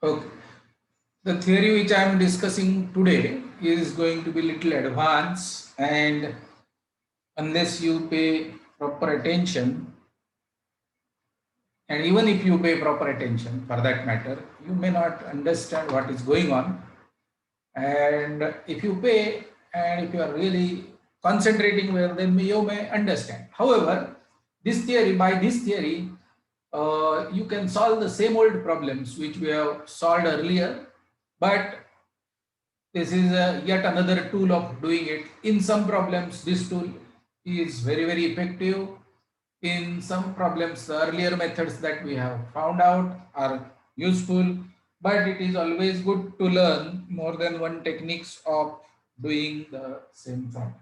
Okay. The theory which I am discussing today is going to be little advanced, and unless you pay proper attention, and even if you pay proper attention for that matter, you may not understand what is going on. And if you pay and if you are really concentrating well, then you may understand. However, by this theory, you can solve the same old problems which we have solved earlier, but this is yet another tool of doing it. In some problems, this tool is very, very effective. In some problems, the earlier methods that we have found out are useful, but it is always good to learn more than one techniques of doing the same problem.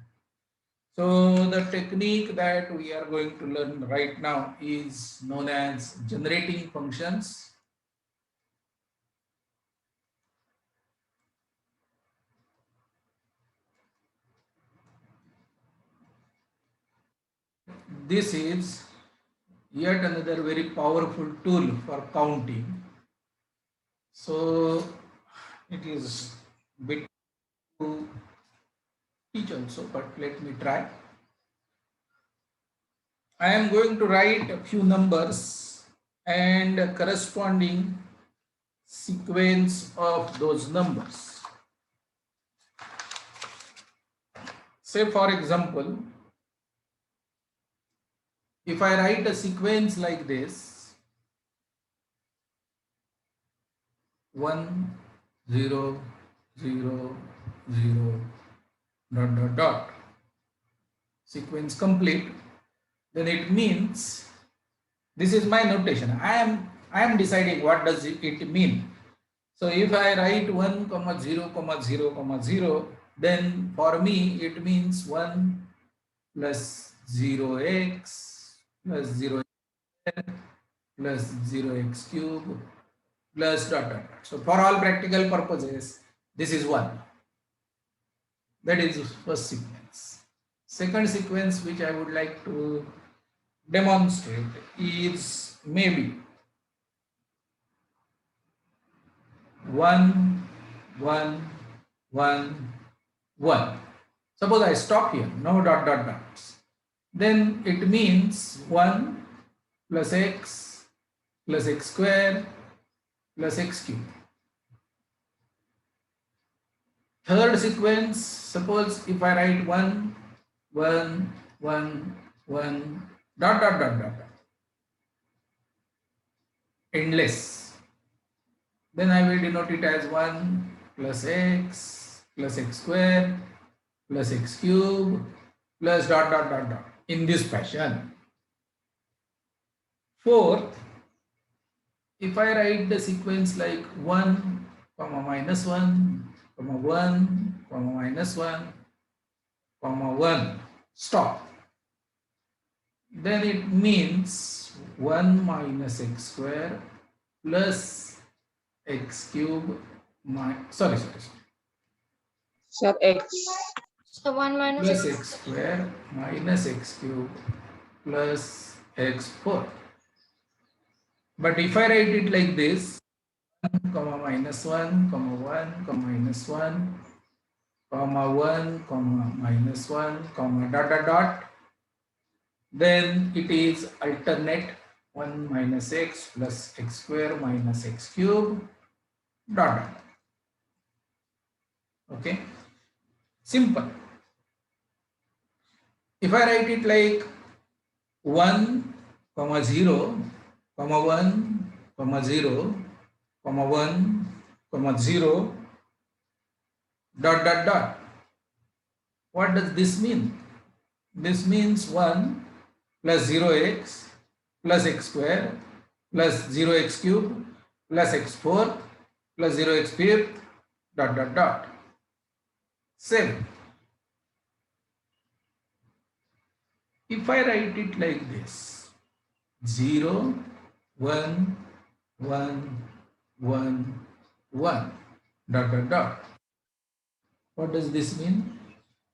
So the technique that we are going to learn right now is known as generating functions. This is yet another very powerful tool for counting. So it is bit to teach also, but let me try. I am going to write a few numbers and a corresponding sequence of those numbers. Say for example, if I write a sequence like this, 1, 0, 0, 0, dot, dot, dot, sequence complete, then it means this is my notation. I am deciding what does it mean. So if I write 1, 0, 0, 0, then for me it means 1 plus 0x plus 0 plus 0x cube plus dot dot dot. So for all practical purposes, this is 1. That is first sequence. Second sequence which I would like to demonstrate is maybe 1, 1, 1, 1. Suppose I stop here, no dot dot dots. Then it means 1 plus x square plus x cube. Third sequence, suppose if I write 1, 1, 1, 1, dot dot dot dot, endless. Then I will denote it as 1 plus x square plus x cube plus dot dot dot dot in this fashion. Fourth, if I write the sequence like 1, comma minus 1, comma 1, comma minus 1, comma 1, stop. Then it means 1 minus x square plus x cube, sorry. Sir, x. So 1 minus Plus x square minus x cube plus x4. But if I write it like this, 1, comma minus 1, comma 1, comma minus 1, comma 1, comma minus 1, comma dot dot dot, then it is alternate 1 minus x plus x square minus x cube dot dot. Okay, simple. If I write it like 1, comma 0, comma 1, comma 0, comma 1, comma 0, dot dot dot, what does this mean? This means 1 plus 0x plus x square plus 0x cube plus x4 plus 0x fifth dot dot dot. Same. If I write it like this, 0, 1, 1, 1, 1, dot dot dot. What does this mean?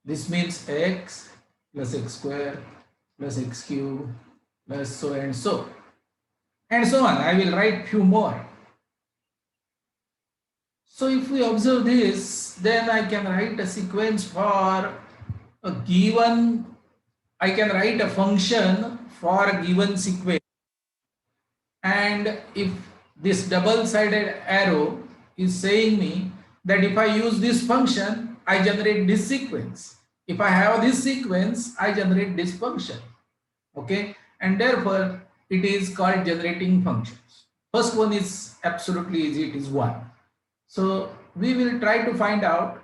This means x plus x square plus x cube plus so and so. And so on. I will write few more. So if we observe this, then I can write a sequence for a given, I can write a function for a given sequence. And if this double-sided arrow is saying me that if I use this function, I generate this sequence. If I have this sequence, I generate this function. Okay, and therefore it is called generating functions. First one is absolutely easy, it is 1. So we will try to find out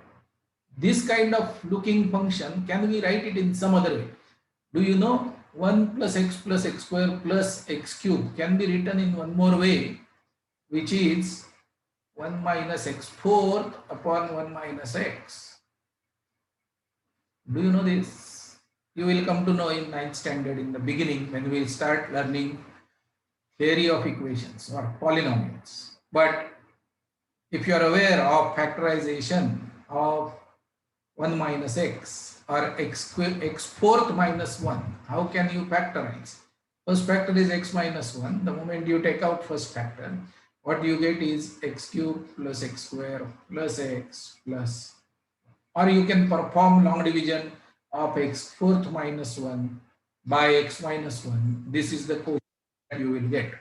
this kind of looking function, can we write it in some other way? Do you know 1 plus x square plus x cube can be written in one more way, which is 1 minus x fourth upon 1 minus x. Do you know this? You will come to know in 9th standard in the beginning when we start learning theory of equations or polynomials. But if you are aware of factorization of 1 minus x or x fourth minus 1, how can you factorize? First factor is x minus 1. The moment you take out first factor, what you get is x cube plus x square plus x plus, or you can perform long division of x fourth minus 1 by x minus 1. This is the quotient that you will get,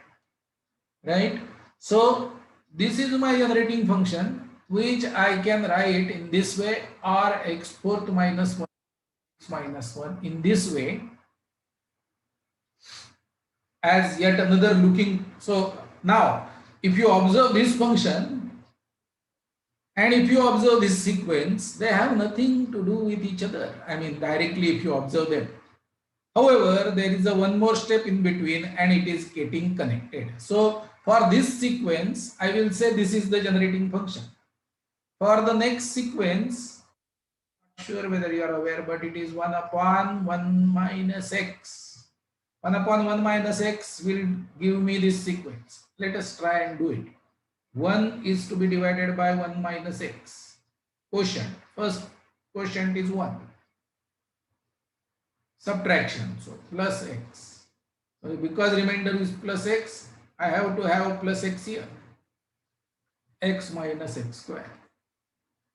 right? So this is my generating function, which I can write in this way, or x fourth minus 1 x minus 1 in this way as yet another looking. So now if you observe this function and if you observe this sequence, they have nothing to do with each other. I mean, directly if you observe them. However, there is a one more step in between and it is getting connected. So for this sequence, I will say this is the generating function. For the next sequence, not sure whether you are aware, but it is 1 upon 1 minus x. 1 upon 1 minus x will give me this sequence. Let us try and do it. 1 is to be divided by 1 minus x. Quotient. First quotient is 1. Subtraction. So plus x. So because remainder is plus x, I have to have plus x here. X minus x square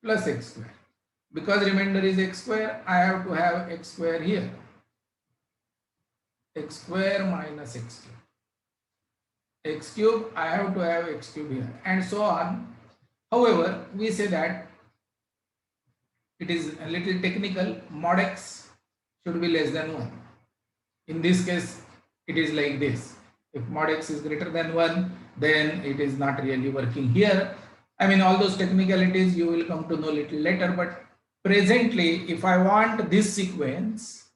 plus x square. Because remainder is x square, I have to have x square here. X square minus x cube. X cube, I have to have x cube here, and so on. However, we say that it is a little technical, mod x should be less than 1. In this case, it is like this. If mod x is greater than 1, then it is not really working here. I mean, all those technicalities you will come to know little later, but presently, if I want this sequence,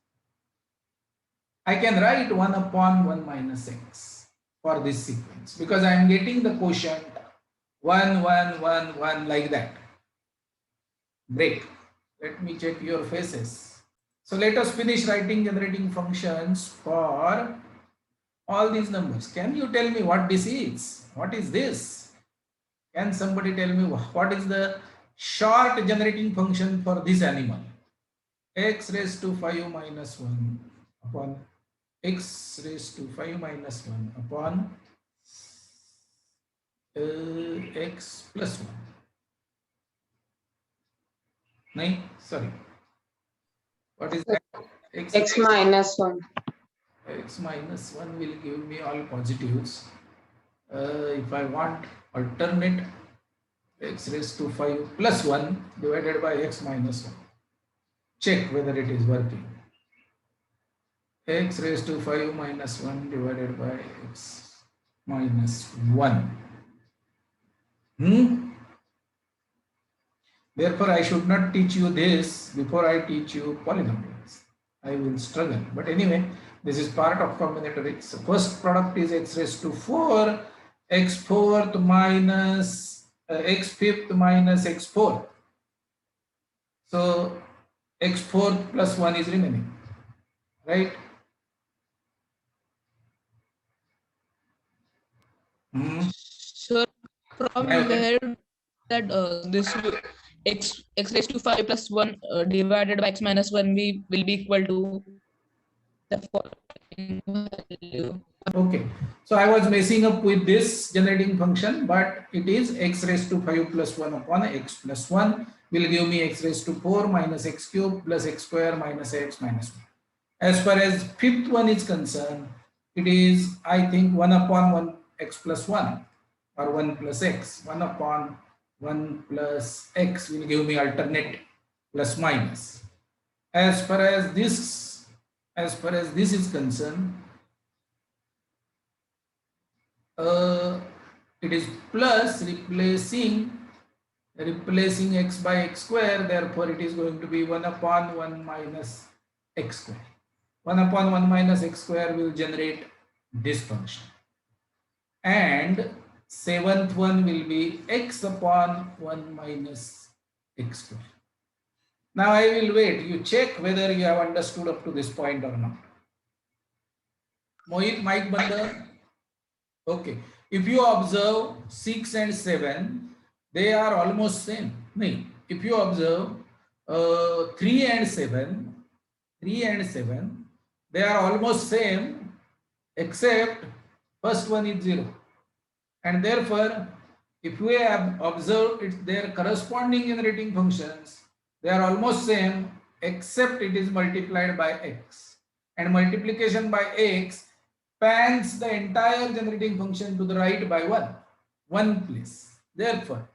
I can write 1 upon 1 minus x for this sequence because I am getting the quotient 1, 1, 1, 1 like that. Great. Let me check your faces. So let us finish writing generating functions for all these numbers. Can you tell me what this is? What is this? Can somebody tell me what is the short generating function for this animal? X raised to 5 minus 1 upon x raised to 5 minus 1 upon x plus 1. No, sorry. What is that? X minus 1. X minus 1 will give me all positives. If I want alternate, x raised to 5 plus 1 divided by x minus 1. Check whether it is working. X raised to 5 minus 1 divided by x minus 1. Therefore, I should not teach you this before I teach you polynomials. I will struggle. But anyway, this is part of combinatorics. So first product is x raised to 4, x fourth minus x fifth minus x fourth. So x fourth plus 1 is remaining, right? Sir, from where that this x raised to 5 plus 1 divided by x minus 1 will be equal to the in value. Okay, so I was messing up with this generating function, but it is x raised to 5 plus 1 upon x plus 1 will give me x raised to 4 minus x cube plus x square minus x minus 1. As far as fifth one is concerned, it is, I think, 1 upon 1 x plus 1 or 1 plus x. 1 upon 1 plus x will give me alternate plus minus. As far as this is concerned, it is plus replacing x by x square, therefore it is going to be 1 upon 1 minus x square. 1 upon 1 minus x square will generate this function, and seventh one will be x upon 1 minus x square. Now I will wait, you check whether you have understood up to this point or not. Mohit, mic banda. Okay, if you observe 6 and 7, they are almost same. No, if you observe 3 and 7, they are almost same, except first one is 0. And therefore, if we have observed their corresponding generating functions, they are almost same, except it is multiplied by x. And multiplication by x pans the entire generating function to the right by one place. Therefore,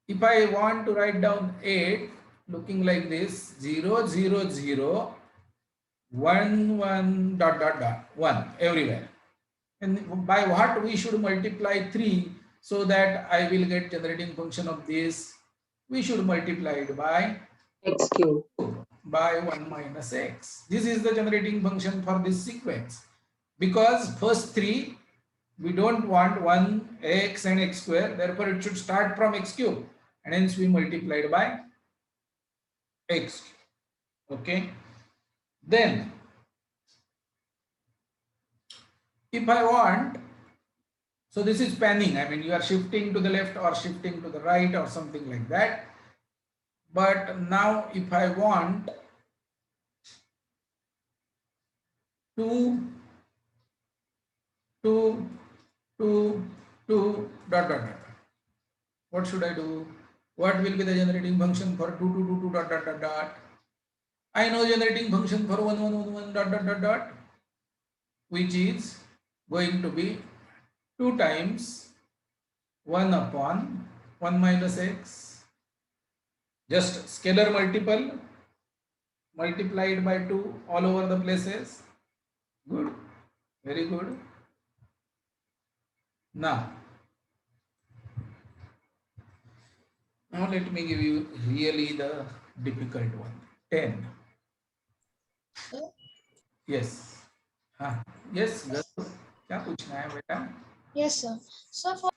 if I want to write down 8 looking like this, 0 0 0 1 1 dot dot dot 1 everywhere, and by what we should multiply 3 so that I will get generating function of this, we should multiply it by X cube. by 1 minus x. This is the generating function for this sequence. Because first 3 we don't want 1 x and x square, therefore it should start from x cube, and hence we multiplied by x cube. Okay, then if I want, so this is panning, I mean you are shifting to the left or shifting to the right or something like that. But now if I want to dot dot dot, what should I do? What will be the generating function for 2 dot dot dot dot? I know generating function for 1 1 1 1 dot dot dot dot, which is going to be 2 times 1 upon 1 minus x, just scalar multiple multiplied by 2 all over the places. Good, very good. Now let me give you really the difficult one. 10. Yes. हाँ, yes, girl. क्या पूछना है बेटा? Yes, sir. So for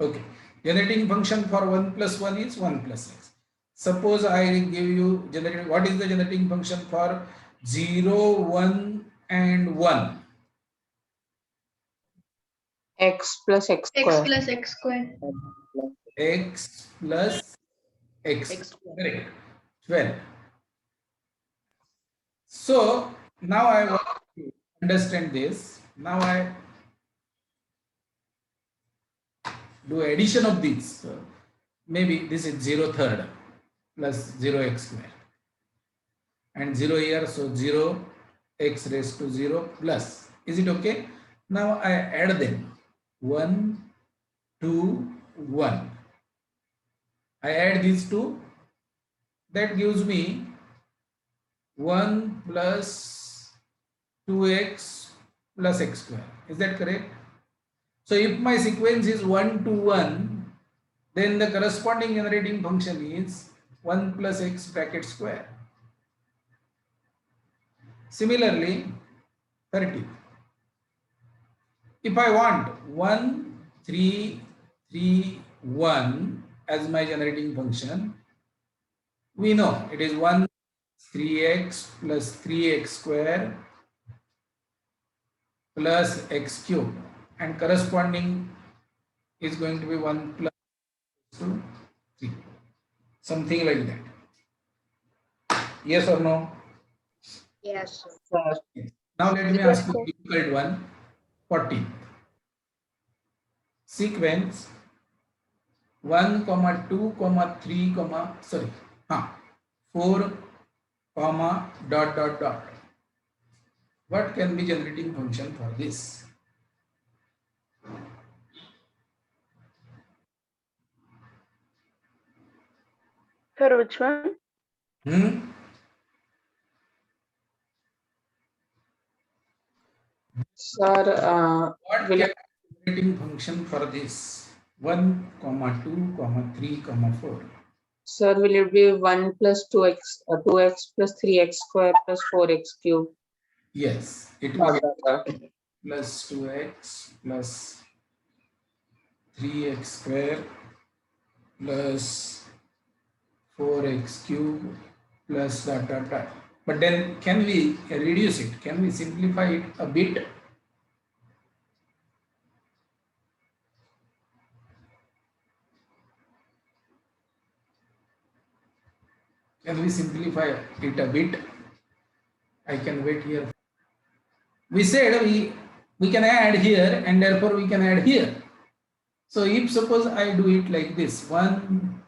Okay. Generating function for 1 plus 1 is 1 plus x. Suppose I give you generating, what is the generating function for 0, 1 and 1? X plus x x square. plus x square. X plus x. Correct. 12. So now I want to understand this. Now I do addition of these. So maybe this is 0 third plus 0x square. And 0 here, so 0 x raised to 0 plus. Is it okay? Now I add them. 1, 2, 1. I add these two. That gives me 1 plus 2x plus x square. Is that correct? So if my sequence is 1 to 1, then the corresponding generating function is 1 plus x bracket square. Similarly, 30. If I want 1, 3, 3, 1 as my generating function, we know it is 1 3x plus 3x square plus x cube, and corresponding is going to be 1 plus 2, 3. Something like that. Yes or no? Yes, sir. Sir. Now let me ask you a difficult one. 40. Sequence 1, 2, 3, 4, dot. What can be generating function for this? For which one? Sir, What will can it, be generating function for this? 1, 2, 3, 4. sir, will it be 1 plus 2x, 2x plus 3x square plus 4x cube? Yes, it Dot, will be dot, dot. plus 2x plus 3x square plus 4x cube plus dot. But then can we reduce it? Can we simplify it a bit? Can we simplify it a bit? I can wait here. We said we can add here and therefore we can add here. So if suppose I do it like this, 1,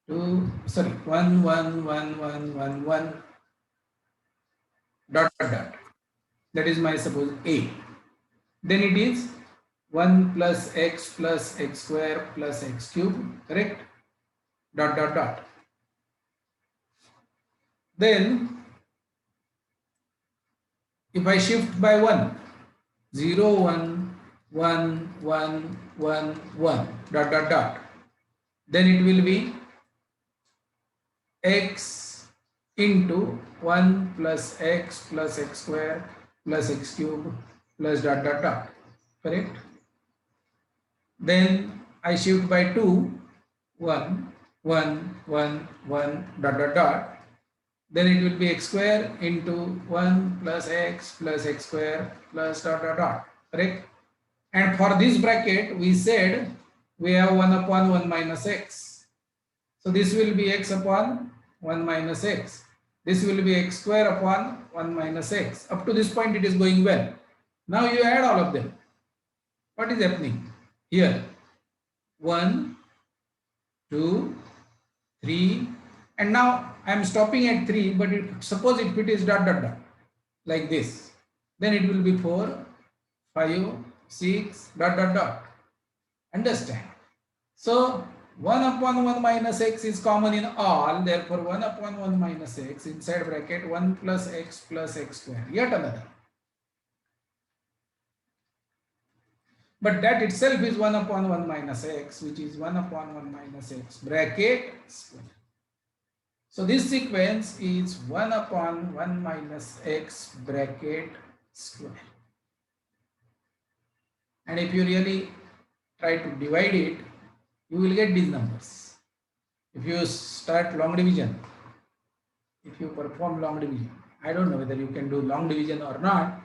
2, sorry, 1, 1, 1, 1, 1, 1, dot. That is my suppose A. Then it is 1 plus x square plus x cube, correct? Dot. Then if I shift by 1, 0, 1, 1, 1, 1, 1, dot. Then it will be x into 1 plus x square plus x cube plus dot. Correct? Then I shift by 2, 1, 1, 1, 1, dot. Then it will be x square into 1 plus x square plus dot. Correct? And for this bracket, we said we have 1 upon 1 minus x. So this will be x upon 1 minus x. This will be x square upon 1 minus x. Up to this point, it is going well. Now you add all of them. What is happening? Here, 1, 2, 3, and now I am stopping at 3, but suppose if it is dot, like this, then it will be 4, 5, 6, dot. Understand? So 1 upon 1 minus x is common in all, therefore 1 upon 1 minus x inside bracket 1 plus x square, yet another. But that itself is 1 upon 1 minus x, which is 1 upon 1 minus x bracket square. So this sequence is 1 upon 1 minus x bracket square. And if you really try to divide it, you will get these numbers. If you start long division, if you perform long division, I don't know whether you can do long division or not.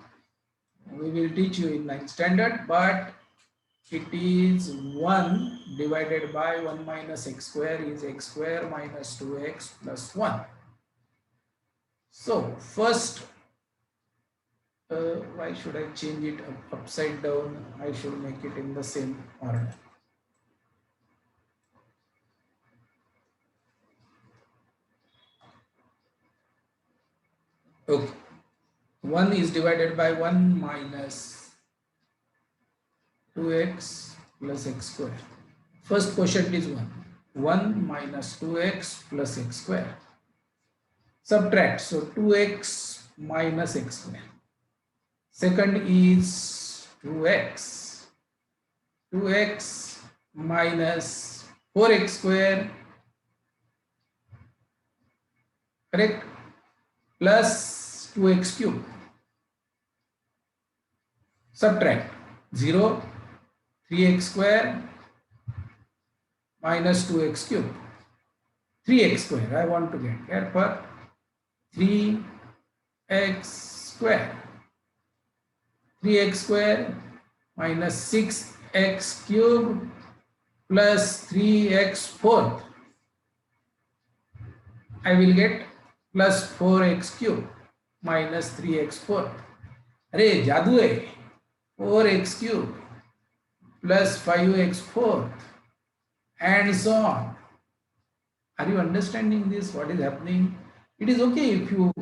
We will teach you in 9th standard, but it is 1 divided by 1 minus x square is x square minus 2x plus 1. So first, why should I change it upside down? I should make it in the same order. Okay. 1 is divided by 1 minus 2x plus x square. First quotient is 1. 1 minus 2x plus x square. Subtract. So 2x minus x square. Second is 2x. 2x minus 4x square. Correct? Plus 2x cube. Subtract. 0. 3x square minus 2x cube. 3x square I want to get. Therefore, 3x square. 3x square minus 6x cube plus 3x fourth. I will get plus 4x cube minus 3x fourth. अरे जादू है, 4x³ plus 5x⁴ and so on. Are you understanding this? What is happening? It is okay if you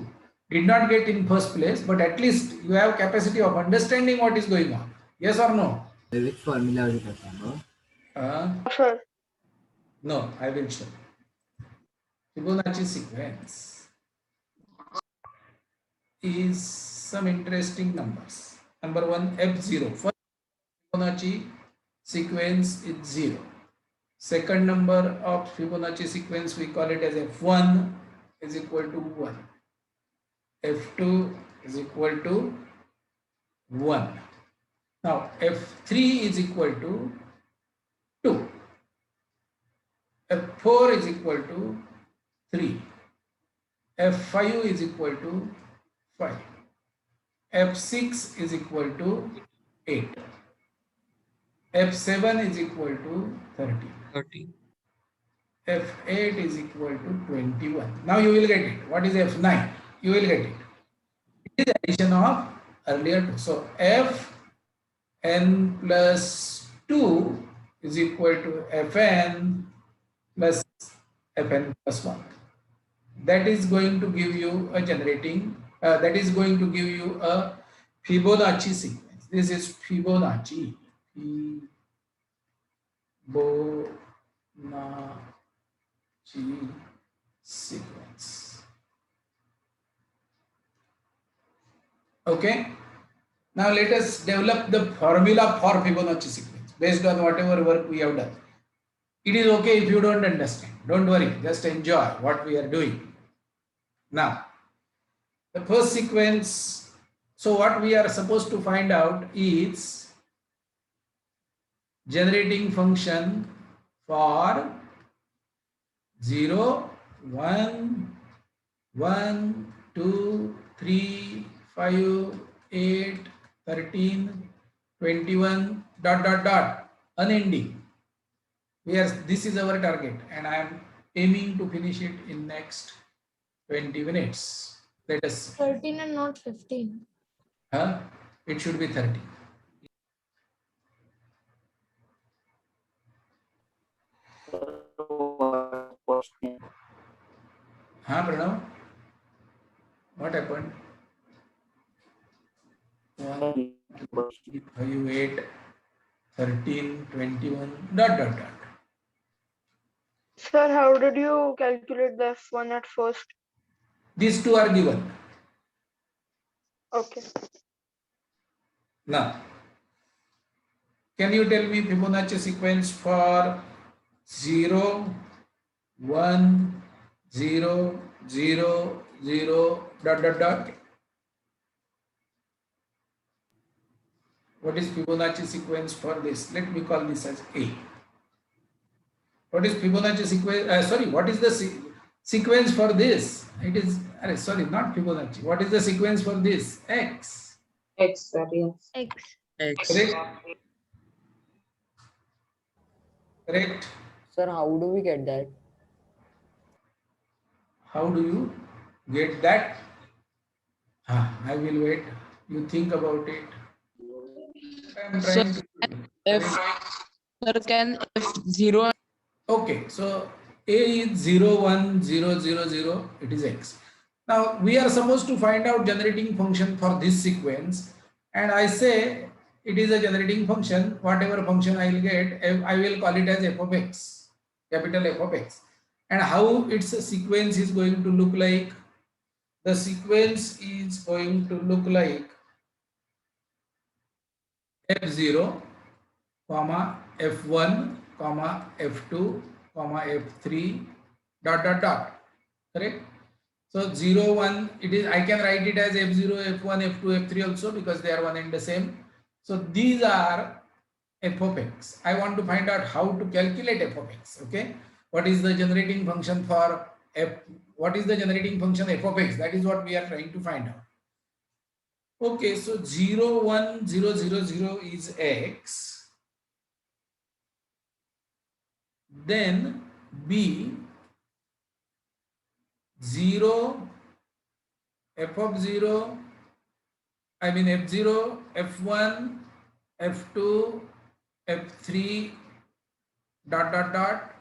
did not get in first place, but at least you have capacity of understanding what is going on. Yes or no? Which formula will you Sir. No, I will show. Fibonacci sequence is some interesting numbers. Number one, F0. First Fibonacci sequence is 0. Second number of Fibonacci sequence, we call it as F1 is equal to 1. F2 is equal to 1. Now F3 is equal to 2. F4 is equal to 3. F5 is equal to 5. F6 is equal to 8. F7 is equal to 30. 30. F8 is equal to 21. Now you will get it. What is F9? You will get it. It is addition of earlier two. So Fn plus 2 is equal to Fn plus Fn plus 1. That is going to give you a generating, that is going to give you a Fibonacci sequence. This is Fibonacci. Fibonacci sequence. Okay. Now let us develop the formula for Fibonacci sequence based on whatever work we have done. It is okay if you don't understand. Don't worry. Just enjoy what we are doing. Now, the first sequence. So what we are supposed to find out is generating function for 0, 1, 1, 2, 3, 5, 8, 13, 21, unending. This is our target, and I am aiming to finish it in next 20 minutes. Let us. 13 and not 15. It should be 30. Pranav? What happened? 1, 2, 3, 5, 8, 13, 21, . Sir, how did you calculate the F1 at first? These two are given. Okay. Now, can you tell me Fibonacci sequence for 0, 1, 0, 0, 0, ... What is Fibonacci sequence for this? Let me call this as A. What is Fibonacci sequence? What is the sequence for this? It is, not Fibonacci. What is the sequence for this? X. X, sir, yes. X. X. Correct? Correct. Sir, how do we get that? How do you get that? I will wait. You think about it. I am Sir, trying to. F, sir, can F0 Okay, so A is 0, 1, 0, 0, 0. It is X. Now we are supposed to find out generating function for this sequence, and I say it is a generating function. Whatever function I will get, I will call it as f of x, capital F of x. And how its sequence is going to look like? The sequence is going to look like f0, comma f1, comma f2, comma f3, ... Correct? So 0, 1, it is, I can write it as f0, f1, f2, f3 also, because they are one and the same. So these are f of x. I want to find out how to calculate f of x. Okay, what is the generating function for f? What is the generating function f of x? That is what we are trying to find out. Okay, so 0, 1, 0, 0, 0 is x. Then b 0, f of 0, I mean F0, F1, F2, F3 dot dot dot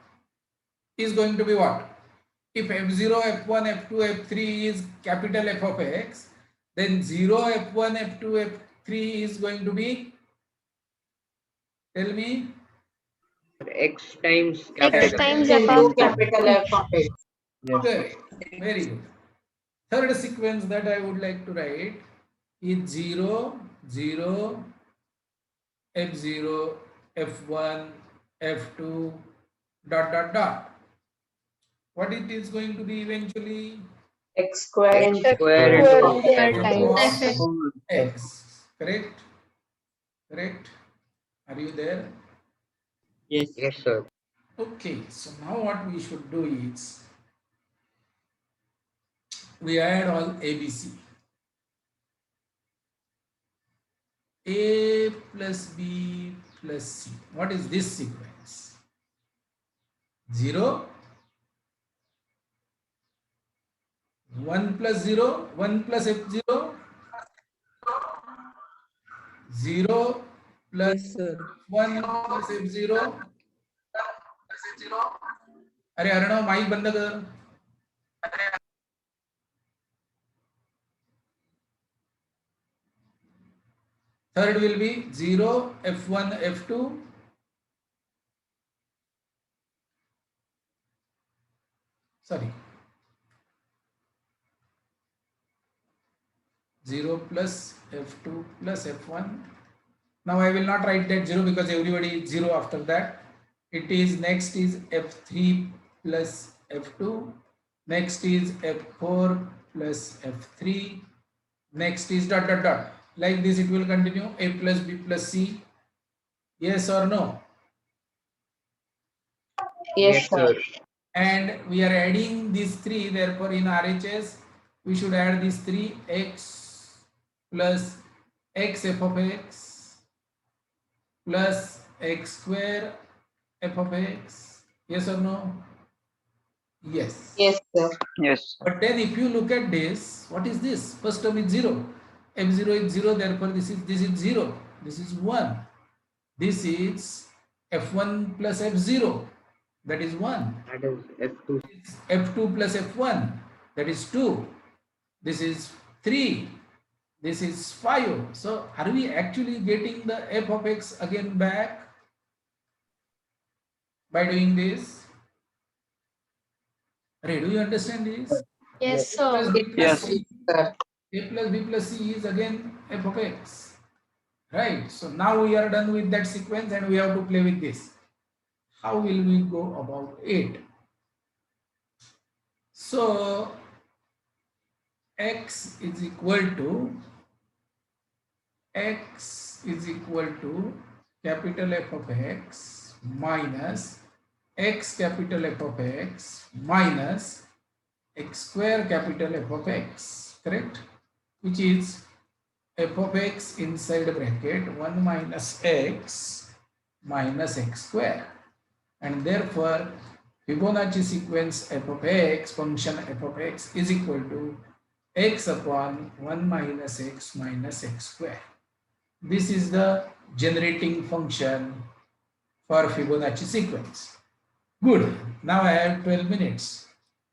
is going to be what? If F0, F1, F2, F3 is capital F of X, then 0, F1, F2, F3 is going to be, tell me, X times X capital. times Into f of x. capital F of X. correct, very good. Third sequence that I would like to write is 0, 0, F0, F1, F2, dot dot dot. What it is going to be eventually? X square X into square F into of Square F times of f. X. Correct? Correct? Are you there? Yes, sir. Okay, so now what we should do is we add all ABC. A plus B plus C. What is this sequence? 0, 1 plus 0, 1 plus F0, 0 plus Yes, sir. 1 plus F0. अरे Arnav mic बंद कर. Third will be 0, F1, F2. Sorry. 0 plus F2 plus F1. Now I will not write that 0 because everybody is 0 after that. It is next is F3 plus F2. Next is F4 plus F3. Next is dot dot dot. Like this it will continue. A plus B plus C. Yes or no? Yes, sir. And we are adding these three, therefore in RHS we should add these three: x plus x f of x plus x square f of x. Yes or no? Yes. Yes, sir. Yes. But then if you look at this, what is this? First term is 0. F0 is 0, therefore this is 0. This is 1. This is F1 plus F0. That is 1. That is F2. F2 plus F1, that is 2. This is 3. This is 5. So are we actually getting the f of x again back by doing this? Ray, do you understand this? Yes, A plus sir. b plus c. Sir. A plus b plus c is again f of x. Right. So now we are done with that sequence and we have to play with this. How will we go about it? So x is equal to capital F of x minus x capital F of x minus x square capital F of x, correct? Which is f of x inside bracket 1 minus x square. And therefore Fibonacci sequence f of x, function f of x is equal to x upon 1 minus x square. This is the generating function for Fibonacci sequence. Good. Now I have 12 minutes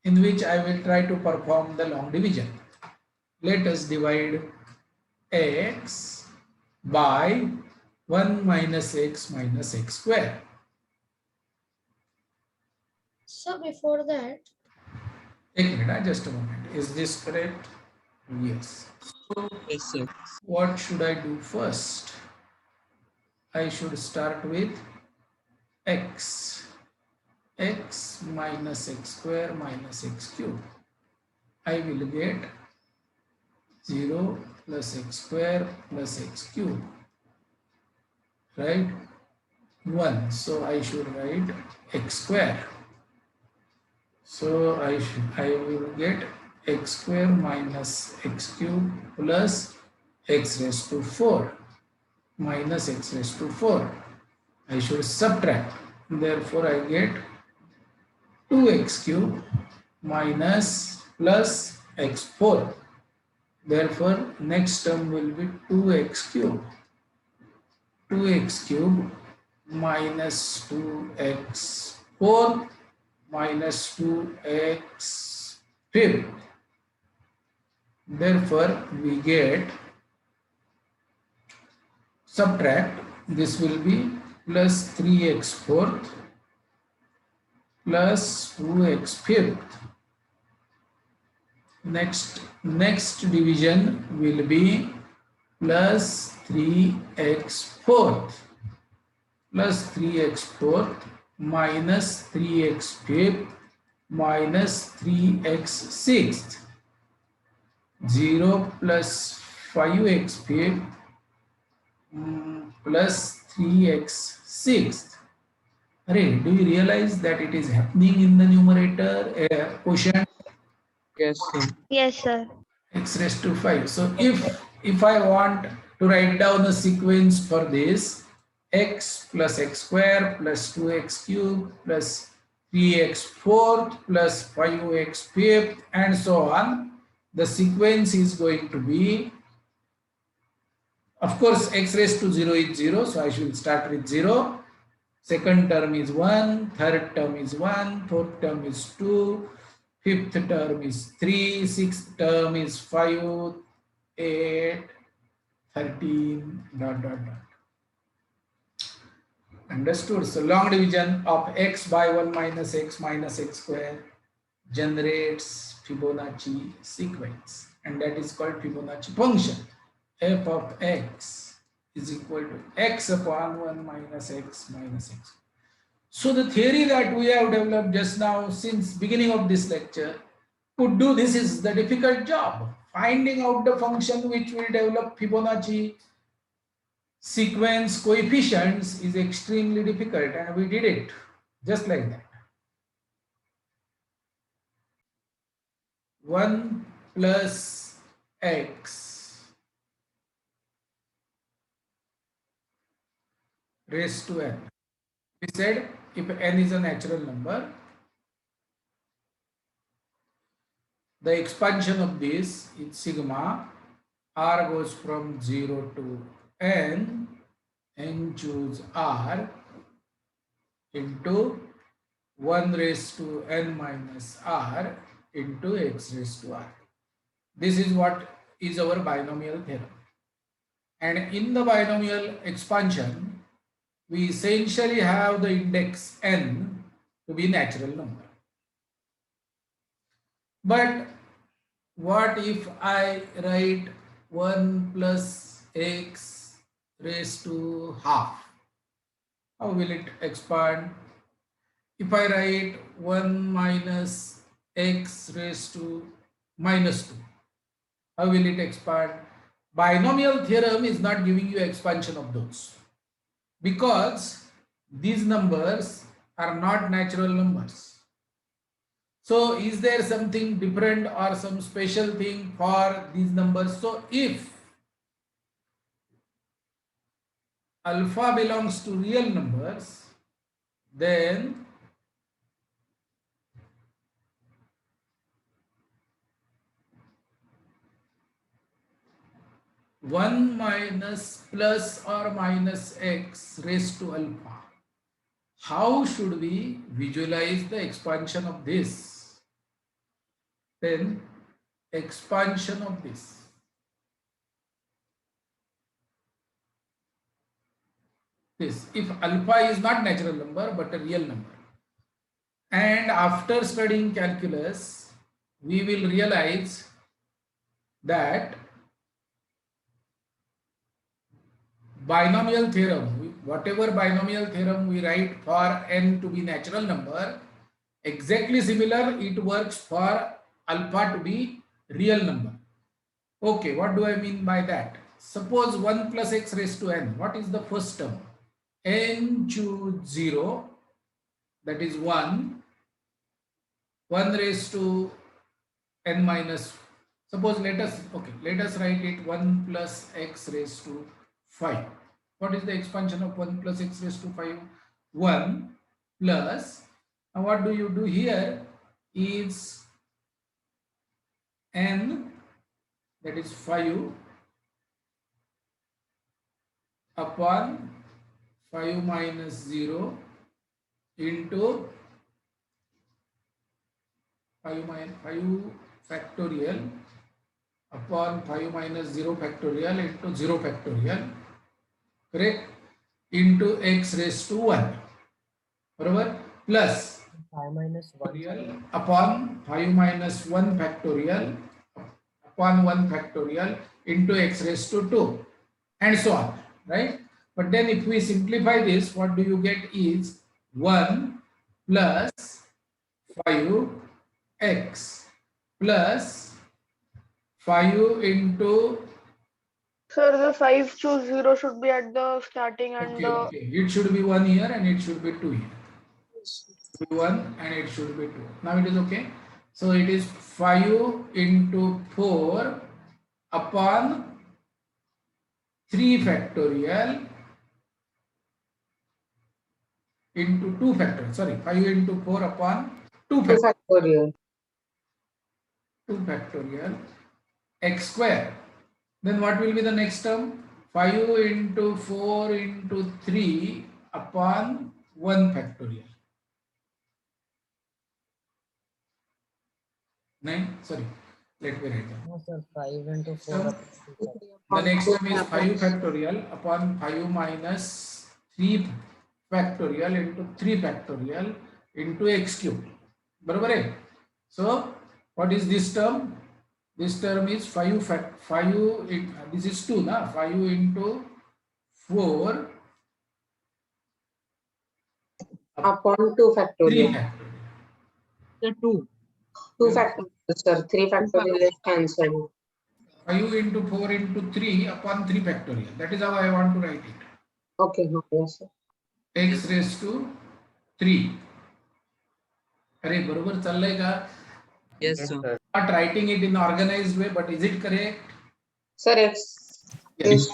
in which I will try to perform the long division. Let us divide x by 1 minus x square. So before that, एक minute, just a moment. Is this correct? Yes. So Yes, sir. what should I do first? I should start with x minus x square minus x cube. I will get 0 plus x square plus x cube, right? 1. So I should write x square. So I will get x square minus x cube plus x raised to 4 minus x raised to 4. I should subtract. Therefore, I get 2x cube minus plus x4. Therefore, next term will be 2x cube. 2x cube minus 2x fourth minus 2x fifth. Therefore, we get subtract. This will be plus 3x fourth plus 2x fifth. Next division will be plus 3x fourth plus 3x fourth minus 3x fifth minus 3x sixth. 0 plus 5x fifth plus 3x sixth. Array, do you realize that it is happening in the numerator quotient? Yes, sir. Yes, sir. X raised to 5. So if I want to write down a sequence for this, x plus x square plus 2x cube plus 3x fourth plus 5x fifth and so on, the sequence is going to be, of course, x raised to 0 is 0, so I should start with 0. Second term is 1, third term is 1, fourth term is 2, fifth term is 3, sixth term is 5, 8, 13, dot, dot, dot. Understood? So long division of x by 1 minus x square generates Fibonacci sequence, and that is called Fibonacci function. F of x is equal to x upon 1 minus x. So the theory that we have developed just now since beginning of this lecture could do this is the difficult job. Finding out the function which will develop Fibonacci sequence coefficients is extremely difficult, and we did it just like that. 1 plus x raised to n. We said if n is a natural number, the expansion of this is sigma, r goes from 0 to n choose r into 1 raised to n minus r into x raised to r. This is what is our binomial theorem. And in the binomial expansion, we essentially have the index n to be natural number. But what if I write 1 plus x raised to half? How will it expand? If I write 1 minus x raised to minus 2, how will it expand? Binomial theorem is not giving you expansion of those, because these numbers are not natural numbers. So is there something different or some special thing for these numbers? So if alpha belongs to real numbers, then one minus plus or minus x raised to alpha. How should we visualize the expansion of this? Then expansion of this. This, if alpha is not natural number but a real number. And after studying calculus, we will realize that binomial theorem, whatever binomial theorem we write for n to be natural number, exactly similar it works for alpha to be real number. Okay, what do I mean by that? Suppose 1 plus x raised to n. What is the first term? N choose 0, that is 1. 1 raised to n minus. Suppose let us write it 1 plus x raised to 5. What is the expansion of 1 plus x raised to 5? 1 plus, now what do you do here is n that is 5 upon 5 minus 0 into 5 factorial upon 5 minus 0 factorial into 0 factorial, correct, into x raised to 1, बरोबर, plus 5 minus 1. factorial upon 5 minus 1 factorial upon 1 factorial into x raised to 2 and so on, right? But then if we simplify this, what do you get is 1 plus 5x plus 5 into, Sir, the 5 choose 0 should be at the starting and okay, the okay, it should be 1 here and it should be 2 here. 1 and it should be 2. Now it is okay. So it is 5 into 4 upon 3 factorial into 2 factorial. Sorry, 5 into 4 upon 2 2 factorial. factorial. 2 factorial x square. Then what will be the next term? 5 into 4 into 3 upon 1 factorial. 9, sorry, let me write down. No, sir, 5 into 4 So, upon 2. The next term is 5 factorial upon 5 minus 3 factorial into 3 factorial into x cubed. बरोबर है? So what is this term? This term is 5 this is 2 na, 5 into 4 Upon 2 3 factorial. factorial. Sir, 2. 2 factorial, sir. 3 factorial is cancelled. 5 into 4 into 3 upon 3 factorial. That is how I want to write it. Okay, yes, sir. X raised to 3. अरे बरोबर चाललंय का? Yes, Yes, sir. sir. Not writing it in organized way, but is it correct? Sir, x. Yes. yes,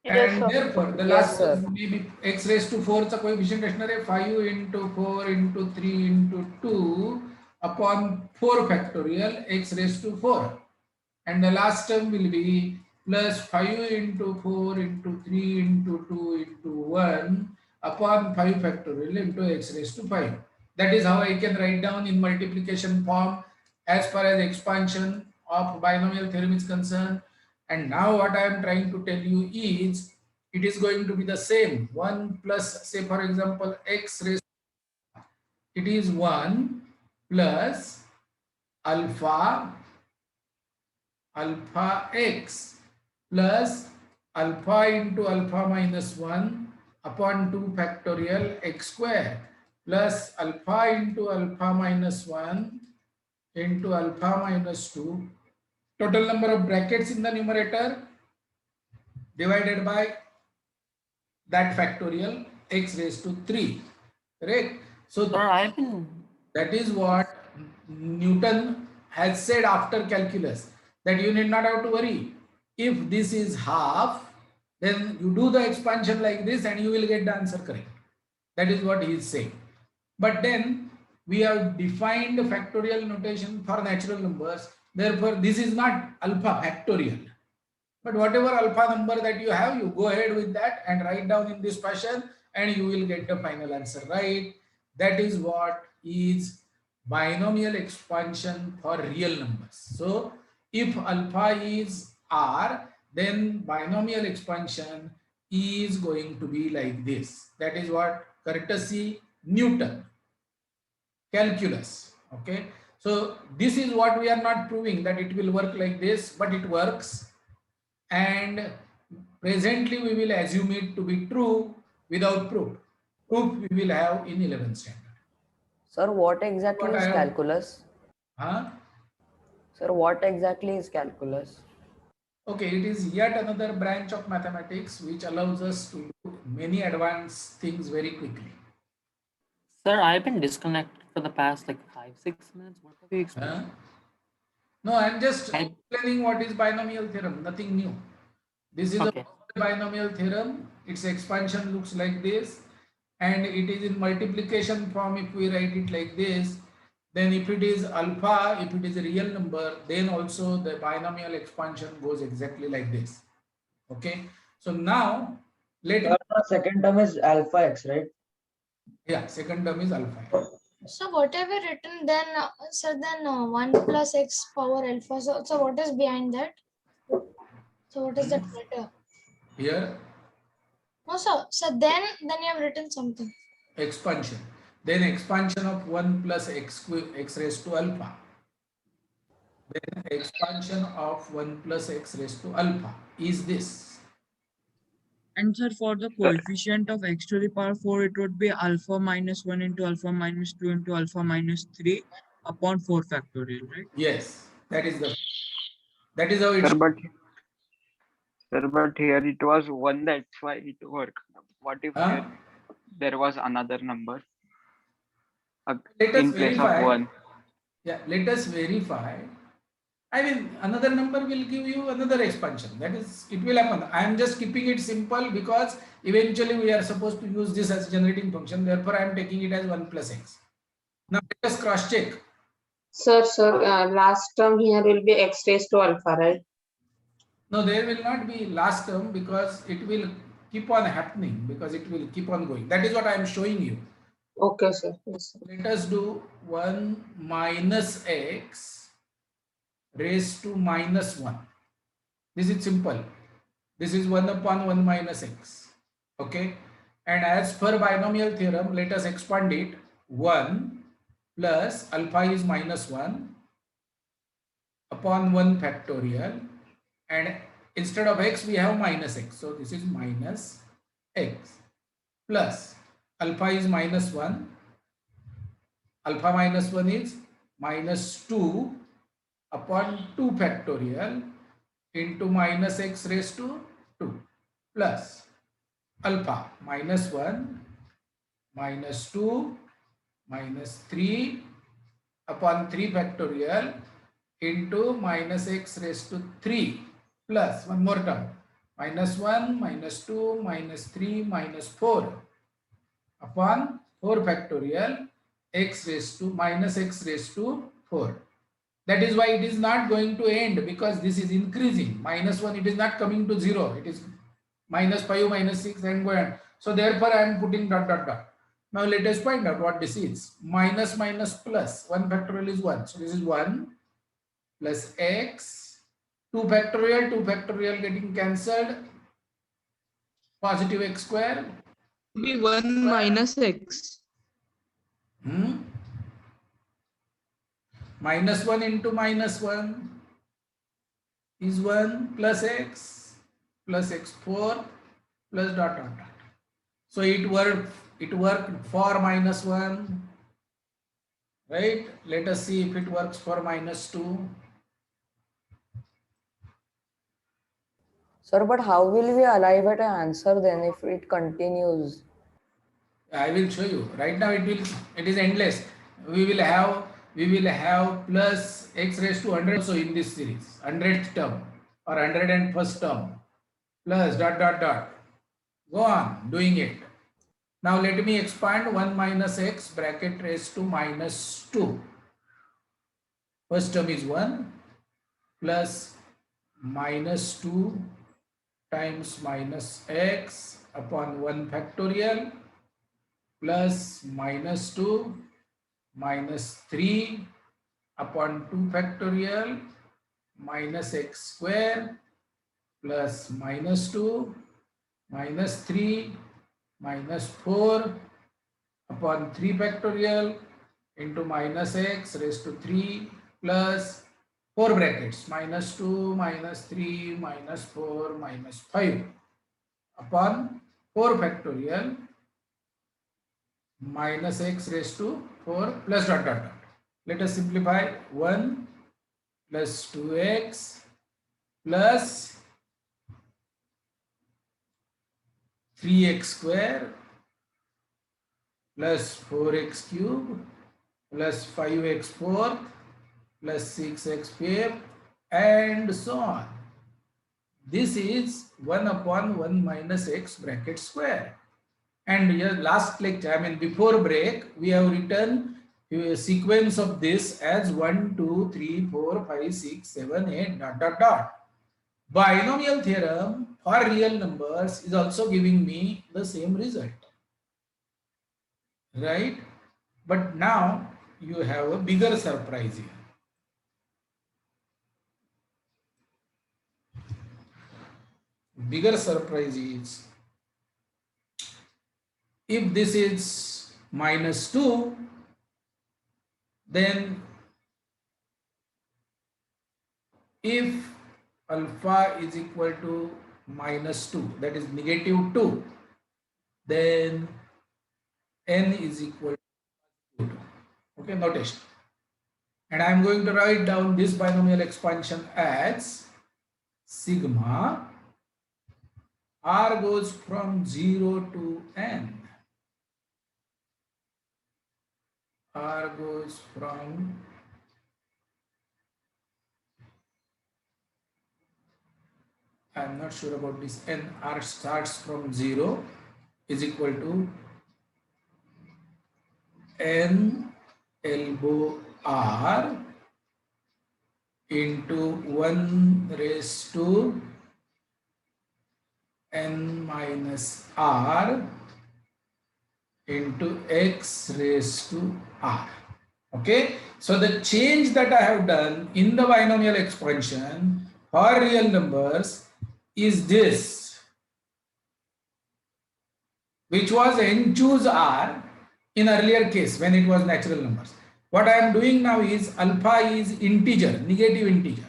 And sir. therefore, the Yes, last sir. maybe x raised to 4 चा coefficient असणार आहे 5 into 4 into 3 into 2 upon 4 factorial x raised to 4. And the last term will be plus 5 into 4 into 3 into 2 into 1 upon 5 factorial into x raised to 5. That is how I can write down in multiplication form as far as expansion of binomial theorem is concerned. And now what I am trying to tell you is it is going to be the same 1 plus, say for example, x raised, it is 1 plus alpha x plus alpha into alpha minus 1 upon 2 factorial x square plus alpha into alpha minus 1 into alpha minus 2, total number of brackets in the numerator divided by that factorial x raised to 3, correct? So that is what Newton has said after calculus, that you need not have to worry. If this is half, then you do the expansion like this and you will get the answer correct. That is what he is saying. But then we have defined factorial notation for natural numbers. Therefore, this is not alpha factorial. But whatever alpha number that you have, you go ahead with that and write down in this fashion and you will get the final answer right. That is what is binomial expansion for real numbers. So if alpha is R, then binomial expansion is going to be like this. That is what courtesy Newton calculus. Okay. So this is what we are not proving that it will work like this, but it works. And presently we will assume it to be true without proof. Proof we will have in 11th standard. Sir, what exactly What is I have- calculus? Huh? Sir, what exactly is calculus? Okay, it is yet another branch of mathematics which allows us to do many advanced things very quickly. Sir, I've been disconnected for the past like 5-6 minutes. What have you explained? Huh? No, I'm just I- explaining what is binomial theorem, nothing new. This is Okay. a binomial theorem. Its expansion looks like this, and it is in multiplication form if we write it like this. Then if it is alpha, if it is a real number, then also the binomial expansion goes exactly like this. Okay. So now let Sir, the second term is alpha x, right? yeah, second term is alpha. So what have you written then? So then 1 plus x power alpha. So what is behind that? So what is that letter? Here No, sir. So then you have written something. expansion. Then expansion of 1 plus x raised to alpha. Then expansion of 1 plus x raised to alpha is this. And sir, for the coefficient of x to the power 4, it would be alpha minus 1 into alpha minus 2 into alpha minus 3 upon 4 factorial, right? Yes, that is how it Sir, should. but here it was 1, that's why it worked. What if here there was another number Let us in place of verify. 1? Yeah, let us verify. I mean, another number will give you another expansion. That is, it will happen. I am just keeping it simple because eventually we are supposed to use this as generating function. Therefore, I am taking it as 1 plus x. Now, let us cross check. Sir, last term here will be x raised to alpha, right? No, there will not be last term because it will keep on happening because it will keep on going. That is what I am showing you. Okay, sir. Yes, sir. Let us do 1 minus x raised to minus 1. This is simple. This is 1 upon 1 minus x. Okay. And as per binomial theorem, let us expand it. 1 plus alpha is minus 1 upon 1 factorial. And instead of x, we have minus x. So this is minus x plus alpha is minus 1. Alpha minus 1 is minus 2 upon 2 factorial into minus x raised to 2 plus alpha minus 1 minus 2 minus 3 upon 3 factorial into minus x raised to 3 plus one more term minus 1 minus 2 minus 3 minus 4 upon 4 factorial x raised to minus x raised to 4. That is why it is not going to end because this is increasing. Minus 1, it is not coming to 0. It is minus 5, minus 6 and go on. So therefore I am putting dot dot dot. Now let us find out what this is. Minus minus plus 1 factorial is 1. So this is 1 plus x 2 factorial getting cancelled. Positive x square. Be 1 minus x. Minus 1 into minus 1 is 1 plus x 4 plus dot dot dot. So it worked for minus 1, right? Let us see if it works for minus 2. Sir, but how will we arrive at an answer then if it continues? I will show you. Right now it is endless. We will have plus x raised to 100 also in this series, 100th term or 101st term plus dot dot dot. Go on doing it. Now let me expand 1 minus x bracket raised to minus 2. First term is 1 plus minus 2 times minus x upon 1 factorial plus minus 2 minus 3 upon 2 factorial minus x square plus minus 2 minus 3 minus 4 upon 3 factorial into minus x raised to 3 plus 4 brackets minus 2 minus 3 minus 4 minus 5 upon 4 factorial minus x raised to 4 plus dot dot dot. Let us simplify. 1 plus 2x plus 3x square plus 4x cube plus 5x fourth plus 6x fifth and so on. This is 1 upon 1 minus x bracket square. And here last lecture, I mean before break, we have written a sequence of this as 1, 2, 3, 4, 5, 6, 7, 8, dot, dot, dot. Binomial theorem for real numbers is also giving me the same result, right? But now you have a bigger surprise here. Bigger surprise is, if this is -2, then if alpha is equal to -2, that is -2, then n is equal to 2. Okay, notation. And I am going to write down this binomial expansion as sigma r goes from 0 to n. R goes from I'm not sure about this, n r starts from 0 is equal to n elbow r into 1 raised to n minus r into x raised to r. Okay, so the change that I have done in the binomial expansion for real numbers is this, which was n choose r in earlier case when it was natural numbers. What I am doing now is alpha is integer, negative integer.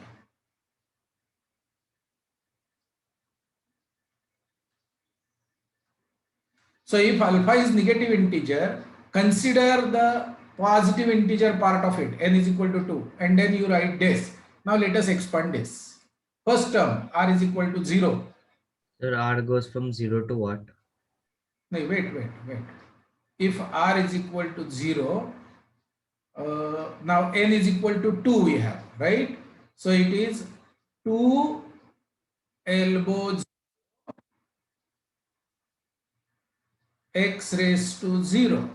So if alpha is negative integer, consider the positive integer part of it, n is equal to 2, and then you write this. Now let us expand this. First term, r is equal to 0. Sir, r goes from 0 to what? No, wait. If r is equal to 0, now n is equal to 2 we have, right? So it is 2 elbow x raised to 0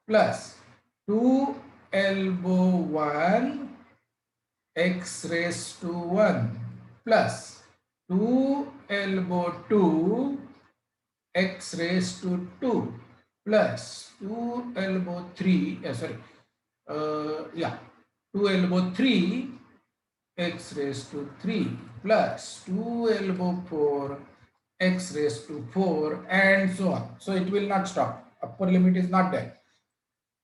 plus 2 elbow 1 x raised to 1 plus 2 elbow 2 x raised to 2 plus 2 elbow 3 2 elbow 3 x raised to 3 plus 2 elbow 4 x raised to 4 and so on. So it will not stop. Upper limit is not there.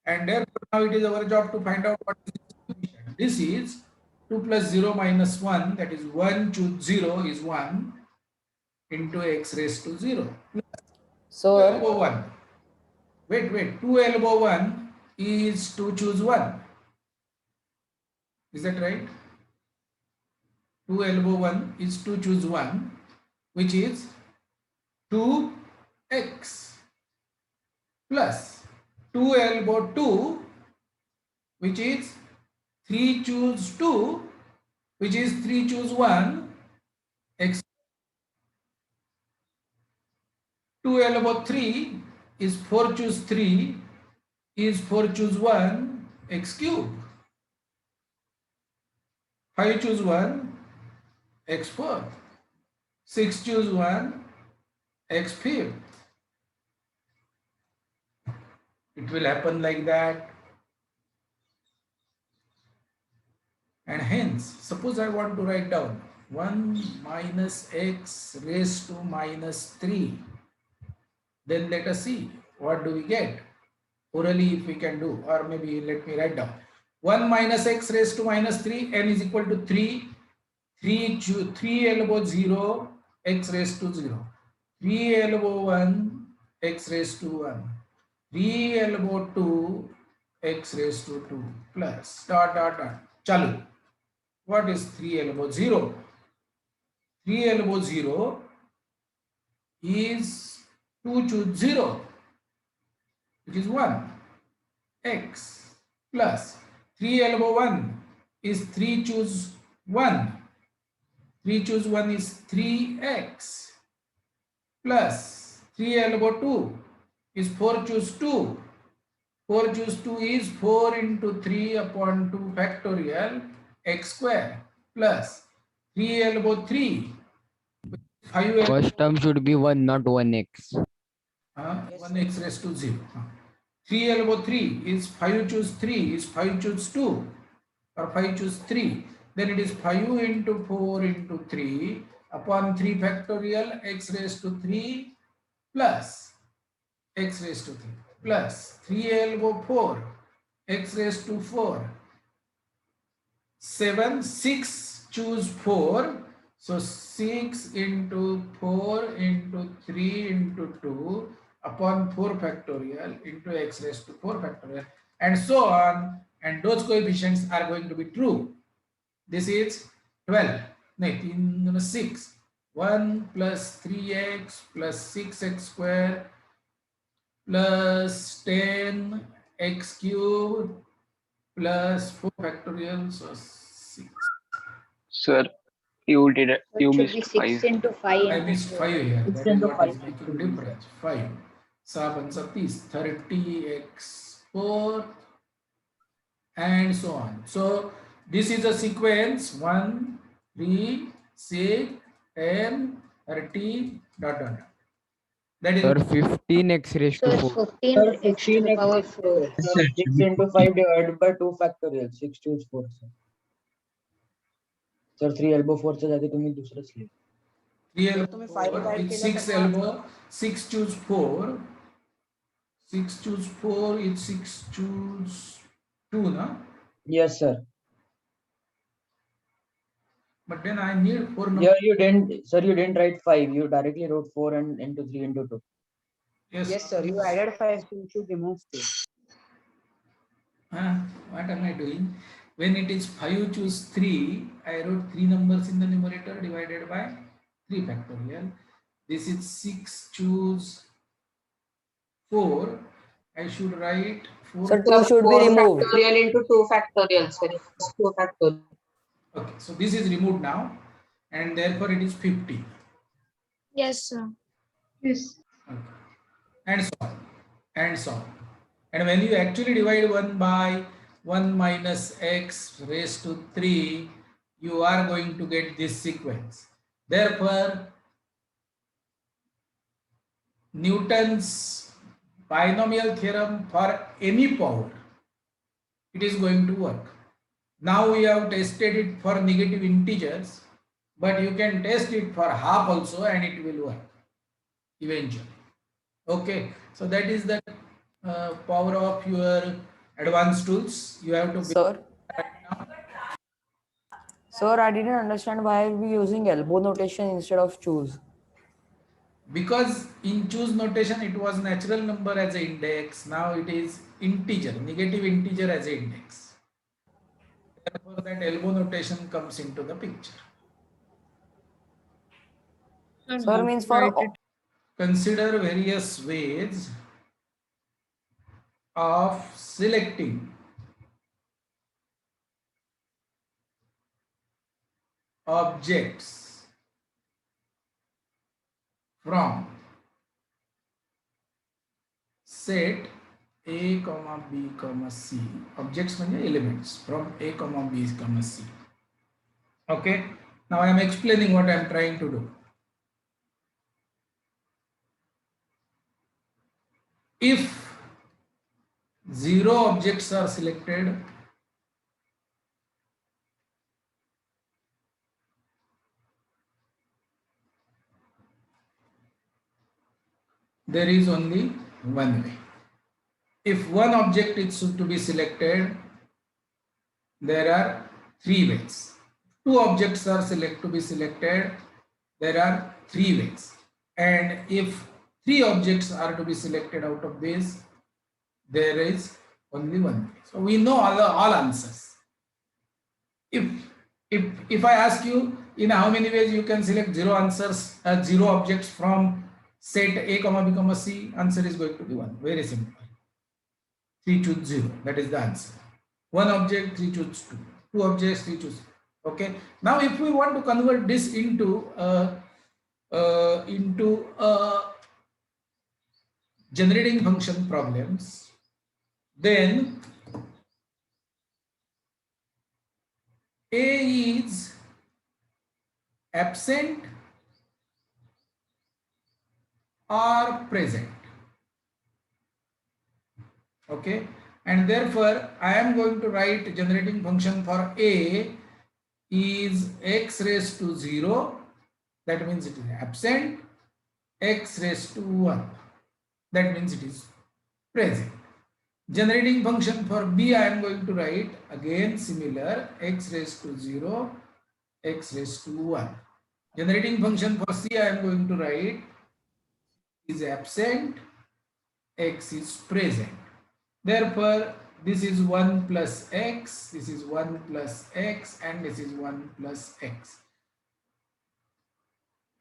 And therefore now it is our job to find out what is this coefficient. This is 2 plus 0 minus 1, that is 1 choose 0 is 1 into x raised to 0. So 2 elbow 1. Wait. 2 elbow 1 is 2 choose 1. Is that right? 2 elbow 1 is 2 choose 1, which is 2x plus 2 elbow 2, which is 3 choose 2, which is 3 choose 1, x. 2 elbow 3 is 4 choose 3, is 4 choose 1, x cube. 5 choose 1, x fourth. 6 choose 1, x fifth. It will happen like that. And hence, suppose I want to write down 1 minus x raised to minus 3. Then let us see what do we get. Orally if we can do, or maybe let me write down. 1 minus x raised to minus 3, n is equal to 3. 3 elbow 0, x raised to 0. 3 elbow 1, x raised to 1. 3 elbow 2, x raised to 2 plus dot. Chalu. What is 3 elbow 0? 3 elbow 0 is 2 choose 0, which is 1, x plus 3 elbow 1 is 3 choose 1. 3 choose 1 is 3x plus 3 elbow 2 is 4 choose 2. 4 choose 2 is 4 into 3 upon 2 factorial x square plus 3 elbow 3. 5 elbow, First term should be 1, not 1x. 1x raised to 0. 3 elbow 3 is 5 choose 3 is 5 choose 2 or 5 choose 3. Then it is 5 into 4 into 3 upon 3 factorial x raised to 3 plus x raised to 3 plus 3 elbow 4 x raised to 4. 7, 6 choose 4. So 6 into 4 into 3 into 2 upon 4 factorial into x raised to 4 factorial and so on, and those coefficients are going to be true. This is 12. No, 6. 1 plus 3x plus 6x square plus 10x cube plus 4 factorial, so 6. Sir, you did it. You It should be missed 6 5. into 5 I into missed 4. 5 here. Six That is into what five is making should be difference. 5. 7 30 30x4 and so on. So this is a sequence 1, 3, 6, 10, 30, dot, dot, dot. That is Sir, 15x raised So to it's 4. 15x to the power 4. Sir, 6 into 5 divided by 2 factorial. 6 choose 4, sir. Sir, 3 elbow 4 च्या जागी तुम्ही दुसरंच लिहा. 3 elbow 4, it's 6 elbow, 6 choose 4. 6 choose 4, it's 6 choose 2, no? Yes, sir. But then I need 4 numbers. Here you didn't, sir, you didn't write 5. You directly wrote 4 and into 3 into 2. Yes, sir. You added 5, so you should remove 2. What am I doing? When it is 5 choose 3, I wrote 3 numbers in the numerator divided by 3 factorial. This is 6 choose 4. I should write 4. So 2 should be 4 removed. factorial into 2 factorial, sorry, 2 factorial. Okay, so this is removed now and therefore it is 50. Yes, sir. Yes. Okay. And so on. And so on. And when you actually divide 1 by 1 minus x raised to 3, you are going to get this sequence. Therefore, Newton's binomial theorem for any power, it is going to work. Now we have tested it for negative integers, but you can test it for half also and it will work eventually. Okay, so that is the power of your advanced tools. You have to Sir, I didn't understand why are we using elbow notation instead of choose. because in choose notation it was natural number as an index. Now it is integer, negative integer as an index. Therefore, that elbow notation comes into the picture. Sir means for Consider various ways of selecting objects from set A, B, C. Objects mean elements from A, B, C. Okay. Now I am explaining what I am trying to do. If 0 objects are selected, there is only one way. If one object is to be selected, there are 3 ways. 2 objects are to be selected, there are 3 ways. And if 3 objects are to be selected out of this, there is only one way. So we know all answers. If I ask you in how many ways you can select 0 answers, 0 objects from set A, B, C, answer is going to be 1. Very simple. 3 choose 0. That is the answer. 1 object, 3 choose 2. 2 objects, 3 choose. Okay. Now, if we want to convert this into generating function problems, then A is absent or present. Okay, and therefore I am going to write generating function for A is x raised to 0, that means it is absent, x raised to 1, that means it is present. Generating function for B I am going to write again similar, x raised to 0, x raised to 1. Generating function for C I am going to write is absent, x is present. Therefore, this is 1 plus x, this is 1 plus x, and this is 1 plus x.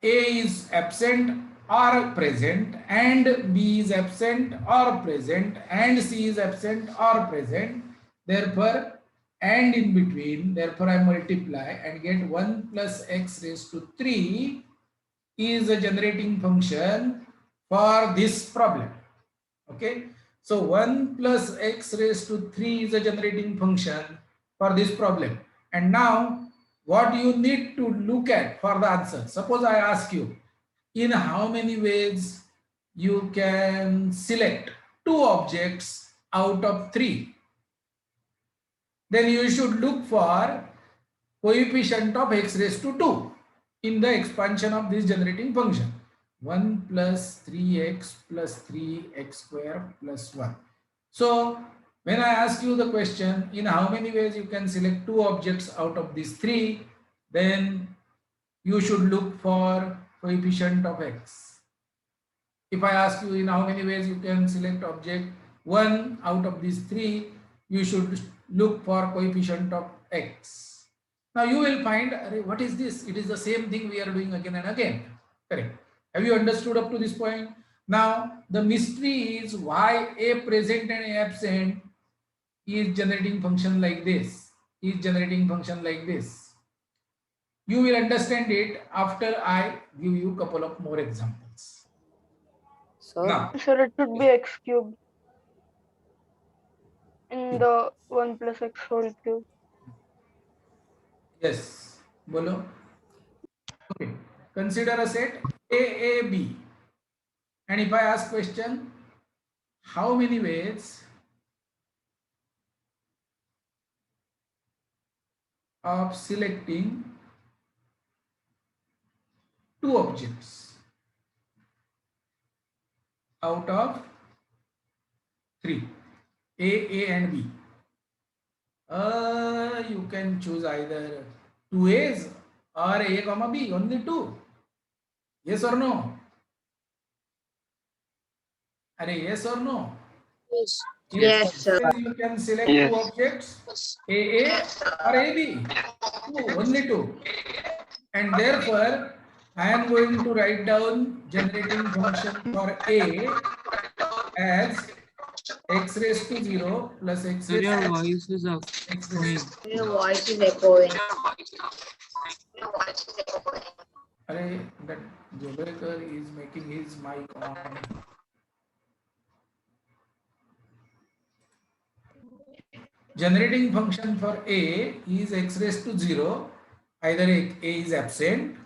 A is absent or present, and B is absent or present, and C is absent or present. Therefore, and in between, therefore I multiply and get 1 plus x raised to 3 is a generating function for this problem. Okay. So 1 plus x raised to 3 is a generating function for this problem. And now what you need to look at for the answer. Suppose I ask you, in how many ways you can select 2 objects out of 3? Then you should look for coefficient of x raised to 2 in the expansion of this generating function. 1 plus 3x plus 3x square plus 1. So when I ask you the question, in how many ways you can select 2 objects out of these 3, then you should look for coefficient of x. If I ask you in how many ways you can select object 1 out of these 3, you should look for coefficient of x. Now you will find, what is this? It is the same thing we are doing again and again. Correct. Have you understood up to this point? Now the mystery is why A present and A absent is generating function like this, is generating function like this. You will understand it after I give you a couple of more examples. Sir? Now, Sir, it should be x cubed in the 1 plus x whole cube. yes, bolo. Okay, consider a set AAB. And if I ask question, how many ways of selecting 2 objects out of 3, A and B? You can choose either 2 A's or A comma B, only 2. Yes or no? Yes or no? Yes. Yes, sir. You can select Yes. 2 objects, AA or AB. 2, only 2. And therefore, I am going to write down generating function for A as x raised to 0 plus x Sir, raised your to voice is up. x raised to Your voice is echoing. that Jobekar is making his mic on. Generating function for A is x raised to 0, either A is absent,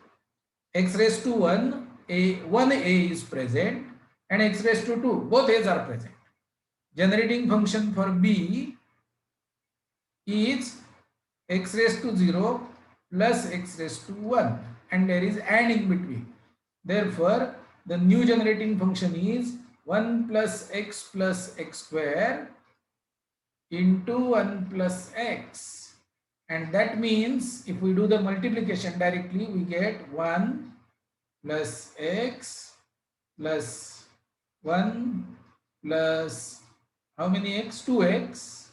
x raised to 1, one A is present, and x raised to 2, both A's are present. Generating function for B is x raised to 0 plus x raised to 1, and there is and in between. Therefore, the new generating function is 1 plus x square into 1 plus x, and that means if we do the multiplication directly, we get 1 plus x plus 1 plus how many x? 2x.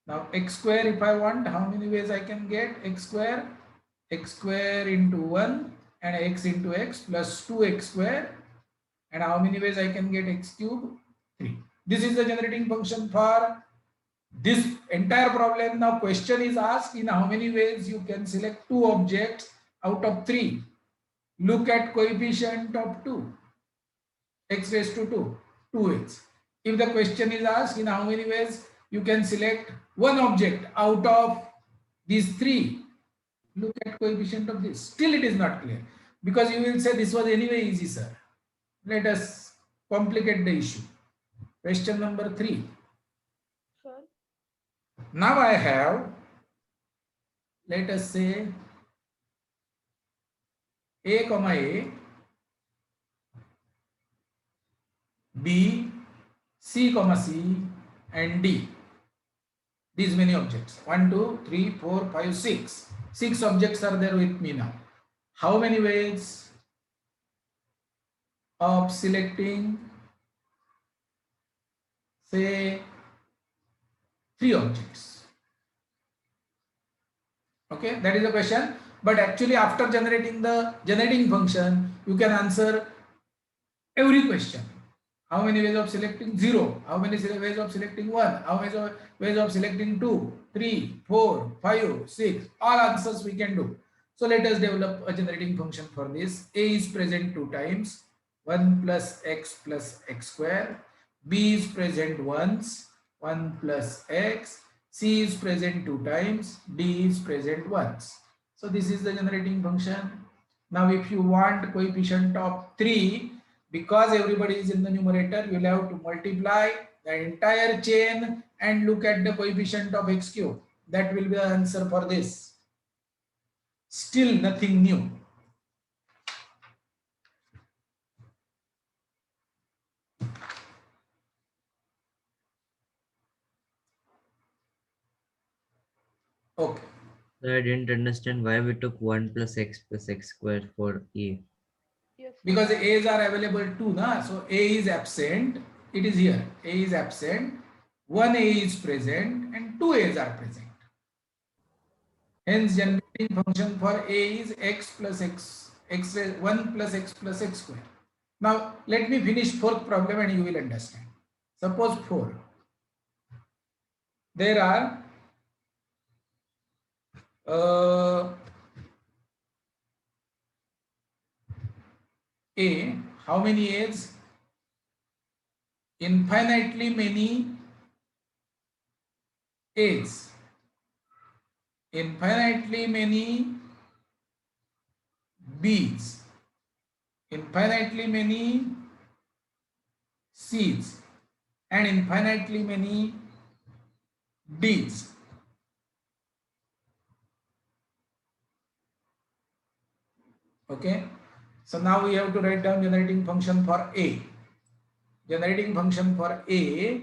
Now x square, if I want, how many ways I can get x square? X square into 1 and x into x plus 2x square. And how many ways I can get x cube? 3. This is the generating function for this entire problem. Now question is asked, in how many ways you can select 2 objects out of 3. Look at coefficient of 2. X raised to 2, 2x. If the question is asked in how many ways you can select one object out of these three, look at coefficient of this. Still it is not clear, because you will say this was anyway easy, sir. Let us complicate the issue. Question number 3. Sir. Now I have, let us say, A comma A, B, C comma C, and D. These many objects. 1, 2, 3, 4, 5, 6. 6 objects are there with me now. How many ways of selecting, say, 3 objects? Okay, that is the question. But actually, after generating the generating function, you can answer every question. How many ways of selecting? 0. How many ways of selecting 1? How many ways of selecting 2, 3, 4, 5, 6? All answers we can do. So let us develop a generating function for this. A is present 2 times, 1 plus x square. B is present once, 1 plus x. C is present 2 times, D is present once. So this is the generating function. Now if you want coefficient of 3, because everybody is in the numerator, you will have to multiply the entire chain and look at the coefficient of x cube. That will be the answer for this. Still nothing new. Okay. I didn't understand why we took 1 plus x square for A. Yes. Because A's are available too, na? So A is absent. It is here. A is absent. 1 A is present and 2 A's are present. Hence, generating function for A is x plus x, 1 plus x square. Now, let me finish 4th problem and you will understand. Suppose 4. There are A, how many A's? Infinitely many A's. Infinitely many B's. Infinitely many C's. And infinitely many D's. Okay. So now we have to write down generating function for A. Generating function for A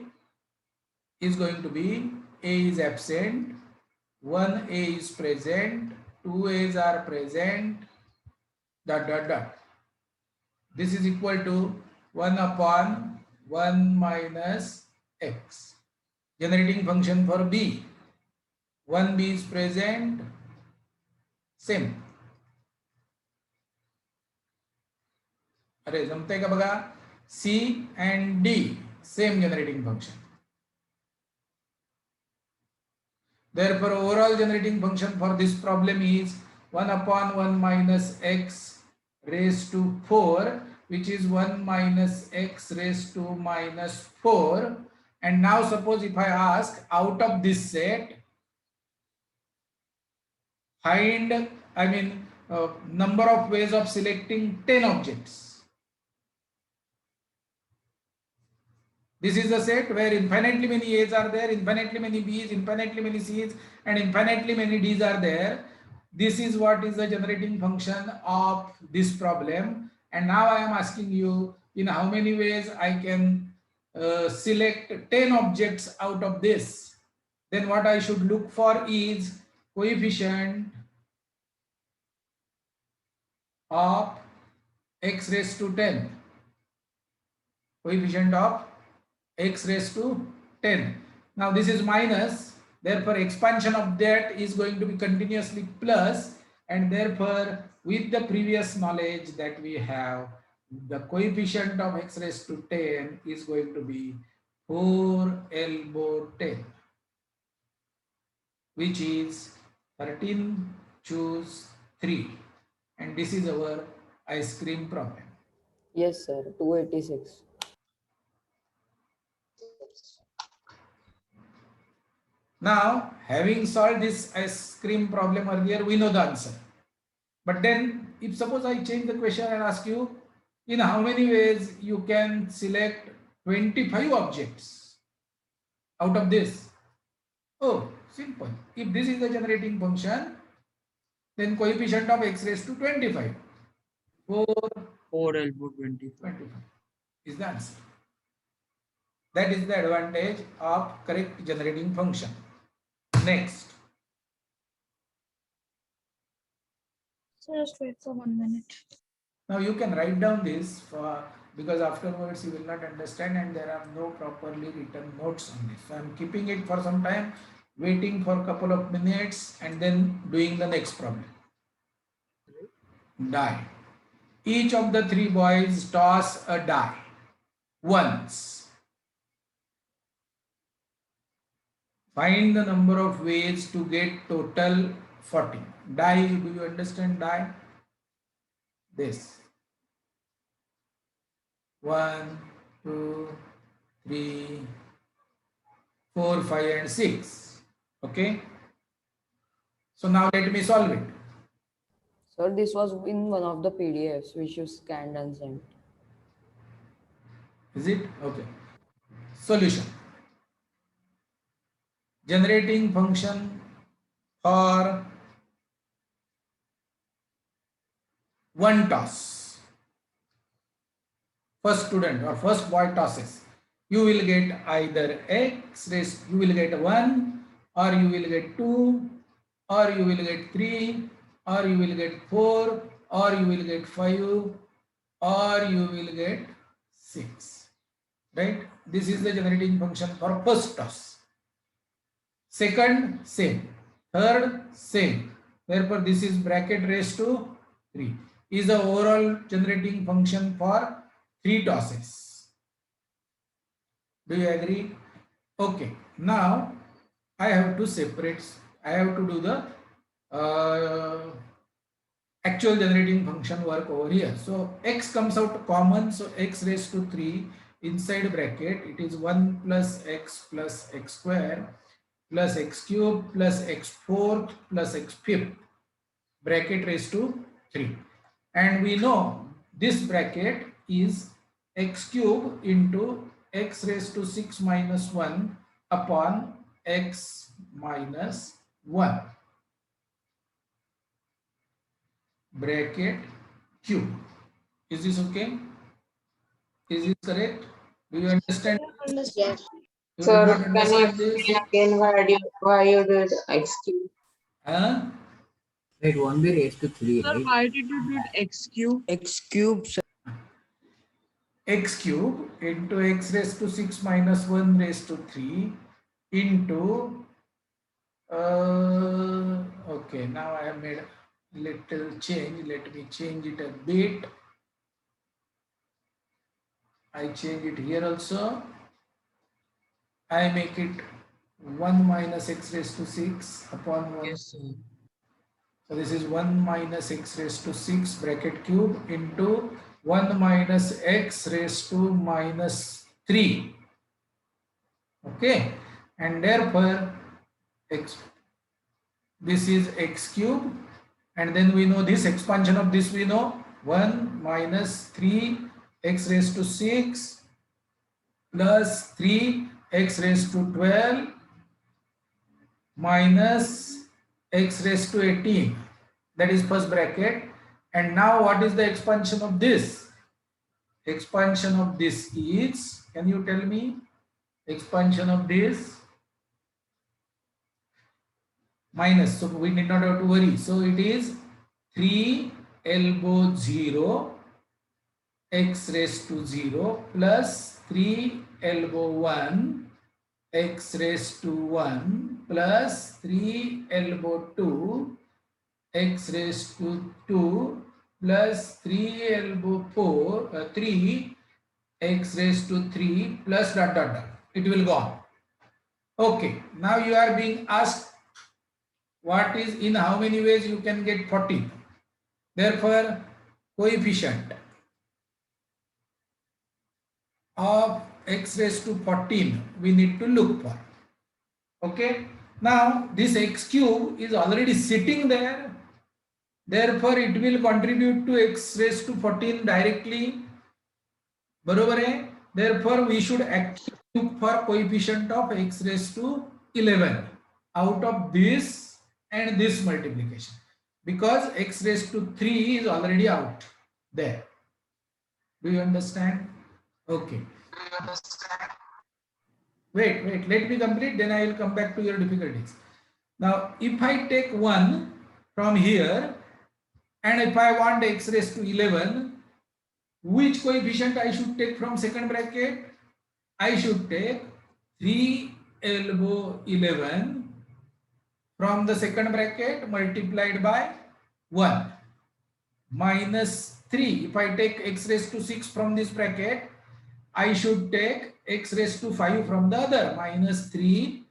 is going to be A is absent, 1 A is present, 2 A's are present, ... This is equal to 1 upon 1 minus x. Generating function for B. 1B is present, same. अरे जमते का बघा, C and D, same generating function. Therefore, overall generating function for this problem is 1 upon 1 minus x raised to 4, which is 1 minus x raised to minus 4. And now suppose if I ask, out of this set, find, number of ways of selecting 10 objects. This is the set where infinitely many A's are there, infinitely many B's, infinitely many C's, and infinitely many D's are there. This is what is the generating function of this problem. And now I am asking you, in how many ways I can select 10 objects out of this. Then what I should look for is coefficient of x raised to 10. Coefficient of x raised to 10. Now this is minus, therefore expansion of that is going to be continuously plus, and therefore with the previous knowledge that we have, the coefficient of x raised to 10 is going to be 4 elbow 10, which is 13 choose 3, and this is our ice cream problem. Yes, sir. 286. Now, having solved this ice cream problem earlier, we know the answer. But then, if suppose I change the question and ask you, in how many ways you can select 25 objects out of this? Oh, simple. If this is the generating function, then coefficient of x raised to 25. 4 elbow 25. 25 is the answer. That is the advantage of correct generating function. Next. So just wait for 1 minute. Now you can write down this because afterwards you will not understand and there are no properly written notes on this. So I am keeping it for some time, waiting for a couple of minutes and then doing the next problem. Die. Each of the three boys toss a die once. Find the number of ways to get total 40. Die, do you understand die? This. 1, 2, 3, 4, 5 and 6. Okay. So now let me solve it. Sir, this was in one of the PDFs which you scanned and sent. Is it? Okay. Solution. Generating function for one toss. First student or first boy tosses. You will get either x raised, you will get 1 or you will get 2 or you will get 3 or you will get 4 or you will get 5 or you will get 6. Right? This is the generating function for first toss. Second, same. Third, same. Therefore, this is bracket raised to 3. Is the overall generating function for 3 tosses. Do you agree? Okay. Now, I have to separate. I have to do the actual generating function work over here. So, x comes out common. So, x raised to 3 inside bracket. It is 1 plus x square plus x cube plus x fourth plus x fifth bracket raised to 3. And we know this bracket is x cube into x raised to 6 minus 1 upon x minus 1 bracket cube. Is this okay? Is this correct? Do you understand? Understand? You Sir, did not can you understand this? explain again why you did x cube? Huh? It won't be raised to 3, Sir, right? why did you do x cube? X cube, sir. X cube into x raised to 6 minus 1 raised to 3 into okay, now I have made a little change. Let me change it a bit. I change it here also. I make it 1 minus x raised to 6 upon 1. Yes, sir. So this is 1 minus x raised to 6 bracket cube into 1 minus x raised to minus 3. Okay. And therefore, this is x cube. And then we know this expansion of this we know 1 minus 3 x raised to 6 plus 3 x raised to 12 minus x raised to 18. That is first bracket. And now what is the expansion of this? Expansion of this is, can you tell me? Expansion of this minus, so we need not have to worry. So it is 3 elbow 0 x raised to 0 plus 3 elbow 1 x raised to 1 plus 3 elbow 2 x raised to 2 plus 3 elbow 3 x raised to 3 plus dot dot dot. It will go on. Okay, now you are being asked what is in how many ways you can get 40. Therefore, coefficient of x raised to 14 we need to look for. Okay, Now this x cube is already sitting there. Therefore, it will contribute to x raised to 14 directly. बरोबर है? Therefore, we should actually look for coefficient of x raised to 11 out of this and this multiplication, because x raised to 3 is already out there. Do you understand? Okay. Wait, let me complete, then I will come back to your difficulties. Now, if I take 1 from here, and if I want x raised to 11, which coefficient I should take from second bracket? I should take 3 elbow 11 from the second bracket multiplied by 1 minus 3. If I take x raised to 6 from this bracket, I should take x raised to 5 from the other, minus 3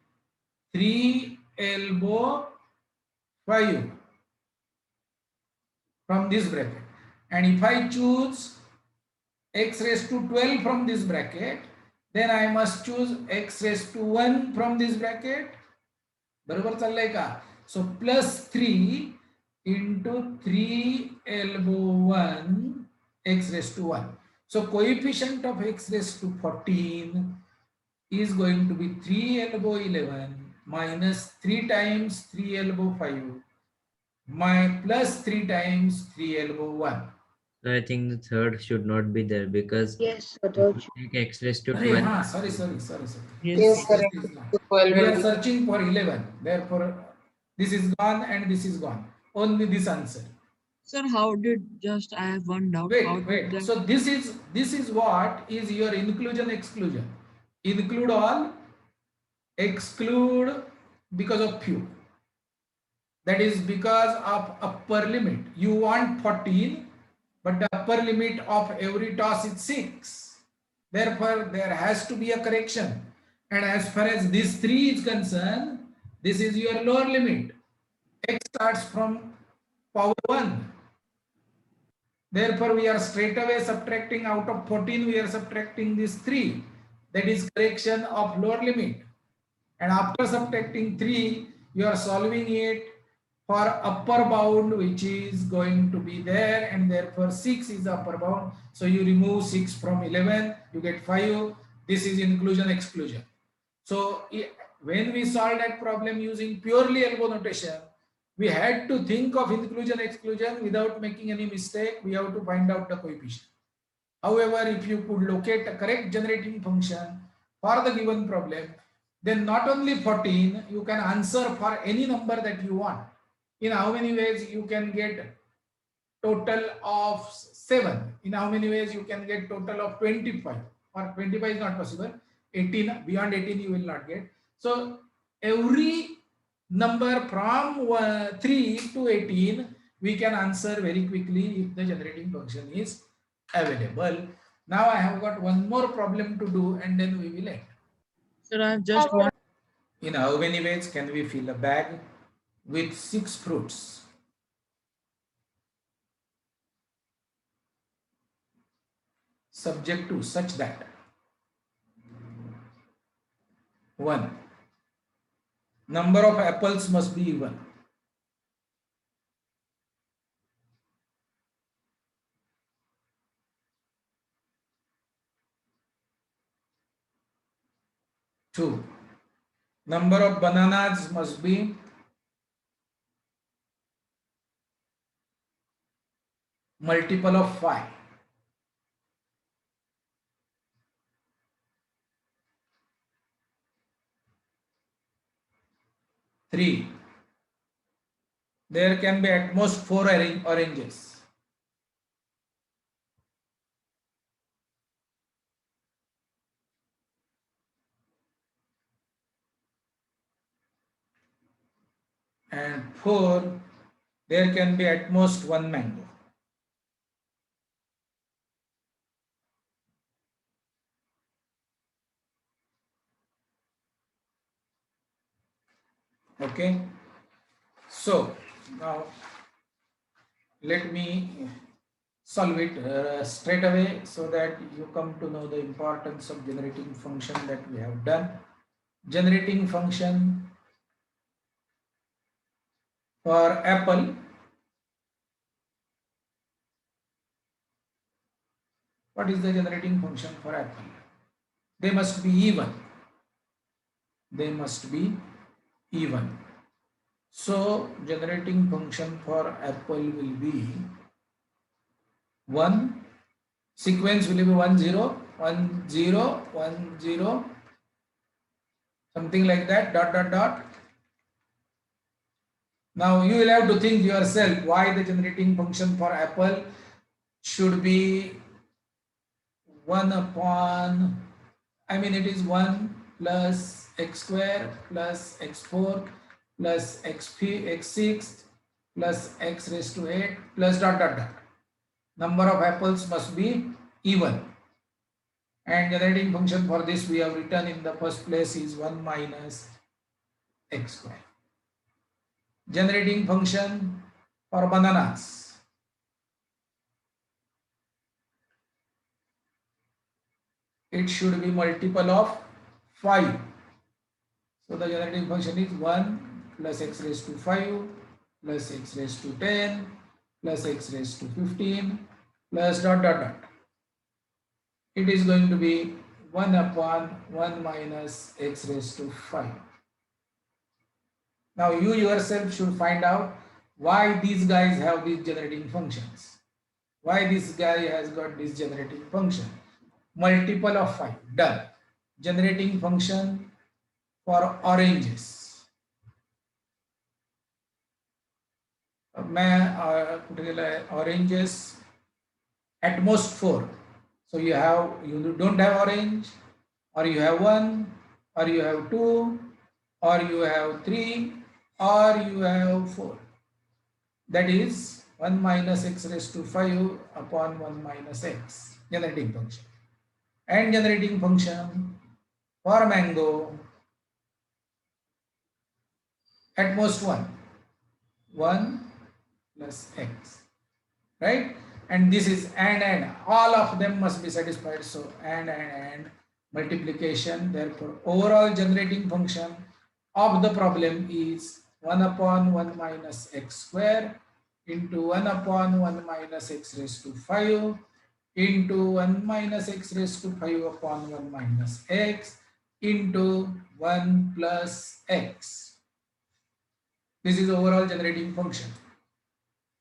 elbow 5 from this bracket. And if I choose x raised to 12 from this bracket, then I must choose x raised to 1 from this bracket. बरोबर चाललंय का? So plus 3 into 3 elbow 1 x raised to 1. So coefficient of x raised to 14 is going to be 3 elbow 11 minus 3 times 3 elbow 5 plus 3 times 3 elbow 1. So I think the third should not be there because Yes, sir. Third should. take x raised to Sorry, 12. sorry. Yes, correct. We are searching for 11. Therefore, this is gone and this is gone. Only this answer. Sir, how did just I have one doubt. How did Wait. that- So this is what is your inclusion exclusion. Include all, exclude because of few. That is because of upper limit. You want 14, but the upper limit of every toss is 6. Therefore, there has to be a correction. And as far as this 3 is concerned, this is your lower limit. X starts from power 1. Therefore, we are straight away subtracting out of 14, we are subtracting this 3. That is correction of lower limit. And after subtracting 3, you are solving it for upper bound, which is going to be there, and therefore 6 is the upper bound. So you remove 6 from 11, you get 5. This is inclusion exclusion. So when we solve that problem using purely elbow notation, we had to think of inclusion exclusion without making any mistake. We have to find out the coefficient. However, if you could locate a correct generating function for the given problem, then not only 14, you can answer for any number that you want. In how many ways you can get total of 7? In how many ways you can get total of 25? Or 25 is not possible. 18, beyond 18 you will not get. So every number from 3 to 18 we can answer very quickly if the generating function is available. Now I have got one more problem to do and then we will end. Sir, I have just one. In how many ways can we fill a bag with 6 fruits? Subject to such that 1. Number of apples must be even. 2. Number of bananas must be multiple of 5. 3. There can be at most 4 oranges. And 4, there can be at most 1 mango. Okay, so now let me solve it straight away so that you come to know the importance of generating function that we have done. Generating function for apple, what is the generating function for apple? They must be even. They must be even. So generating function for apple will be 1, sequence will be 1 0 1 0 1 0, something like that, dot dot dot. Now you will have to think yourself why the generating function for apple should be 1 upon, I mean it is 1 plus x square plus x4 plus x6 plus x raised to 8 plus dot dot dot. Number of apples must be even. And generating function for this we have written in the first place is 1 minus x square. Generating function for bananas. It should be multiple of 5. So the generating function is 1 plus x raised to 5 plus x raised to 10 plus x raised to 15 plus dot dot dot. It is going to be 1 upon 1 minus x raised to 5. Now you yourself should find out why these guys have these generating functions. Why this guy has got this generating function. Multiple of 5. Done. Generating function for oranges. Oranges at most 4. So you don't have orange, or you have 1, or you have 2, or you have 3, or you have 4. That is 1 minus x raised to 5 upon 1 minus x, generating function. And generating function for mango at most 1 plus x, right? And this is and all of them must be satisfied. So and multiplication. Therefore overall generating function of the problem is 1 upon 1 minus x square into 1 upon 1 minus x raised to 5 into 1 minus x raised to 5 upon 1 minus x into 1 plus x. This is overall generating function.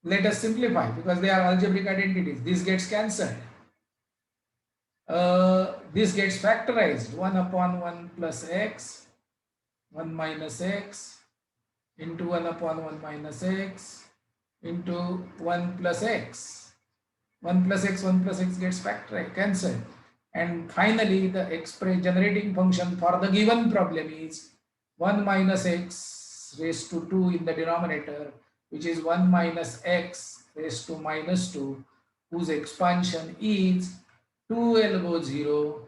Let us simplify because they are algebraic identities. This gets cancelled. This gets factorized. 1 upon 1 plus x, 1 minus x into 1 upon 1 minus x into 1 plus x. 1 plus x gets factorized, cancelled. And finally, the generating function for the given problem is 1 minus x raised to 2 in the denominator, which is 1 minus x raised to minus 2, whose expansion is 2 elbow 0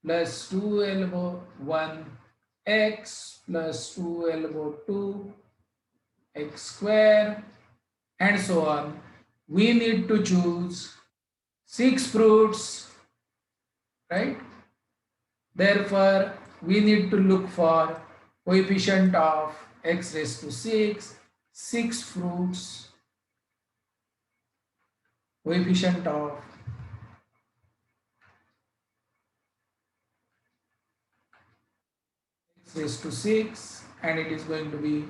plus 2 elbow 1 x plus 2 elbow 2 x square and so on. We need to choose 6 fruits, right? Therefore, we need to look for coefficient of x raised to 6 fruits, coefficient of x raised to 6, and it is going to be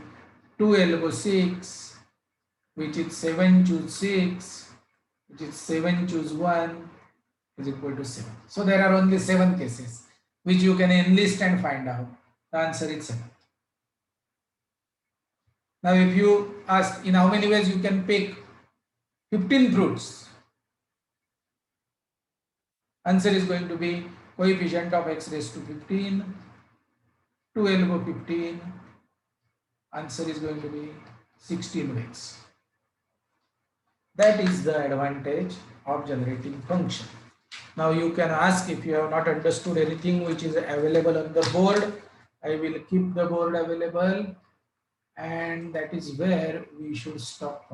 2 elbow 6, which is 7 choose 6, which is 7 choose 1 is equal to 7. So there are only 7 cases which you can enlist and find out. The answer is 7. Now if you ask in how many ways you can pick 15 fruits, answer is going to be coefficient of x raised to 15, 2 elbow 15, answer is going to be 16 ways. That is the advantage of generating function. Now you can ask if you have not understood anything which is available on the board. I will keep the board available, and that is where we should stop.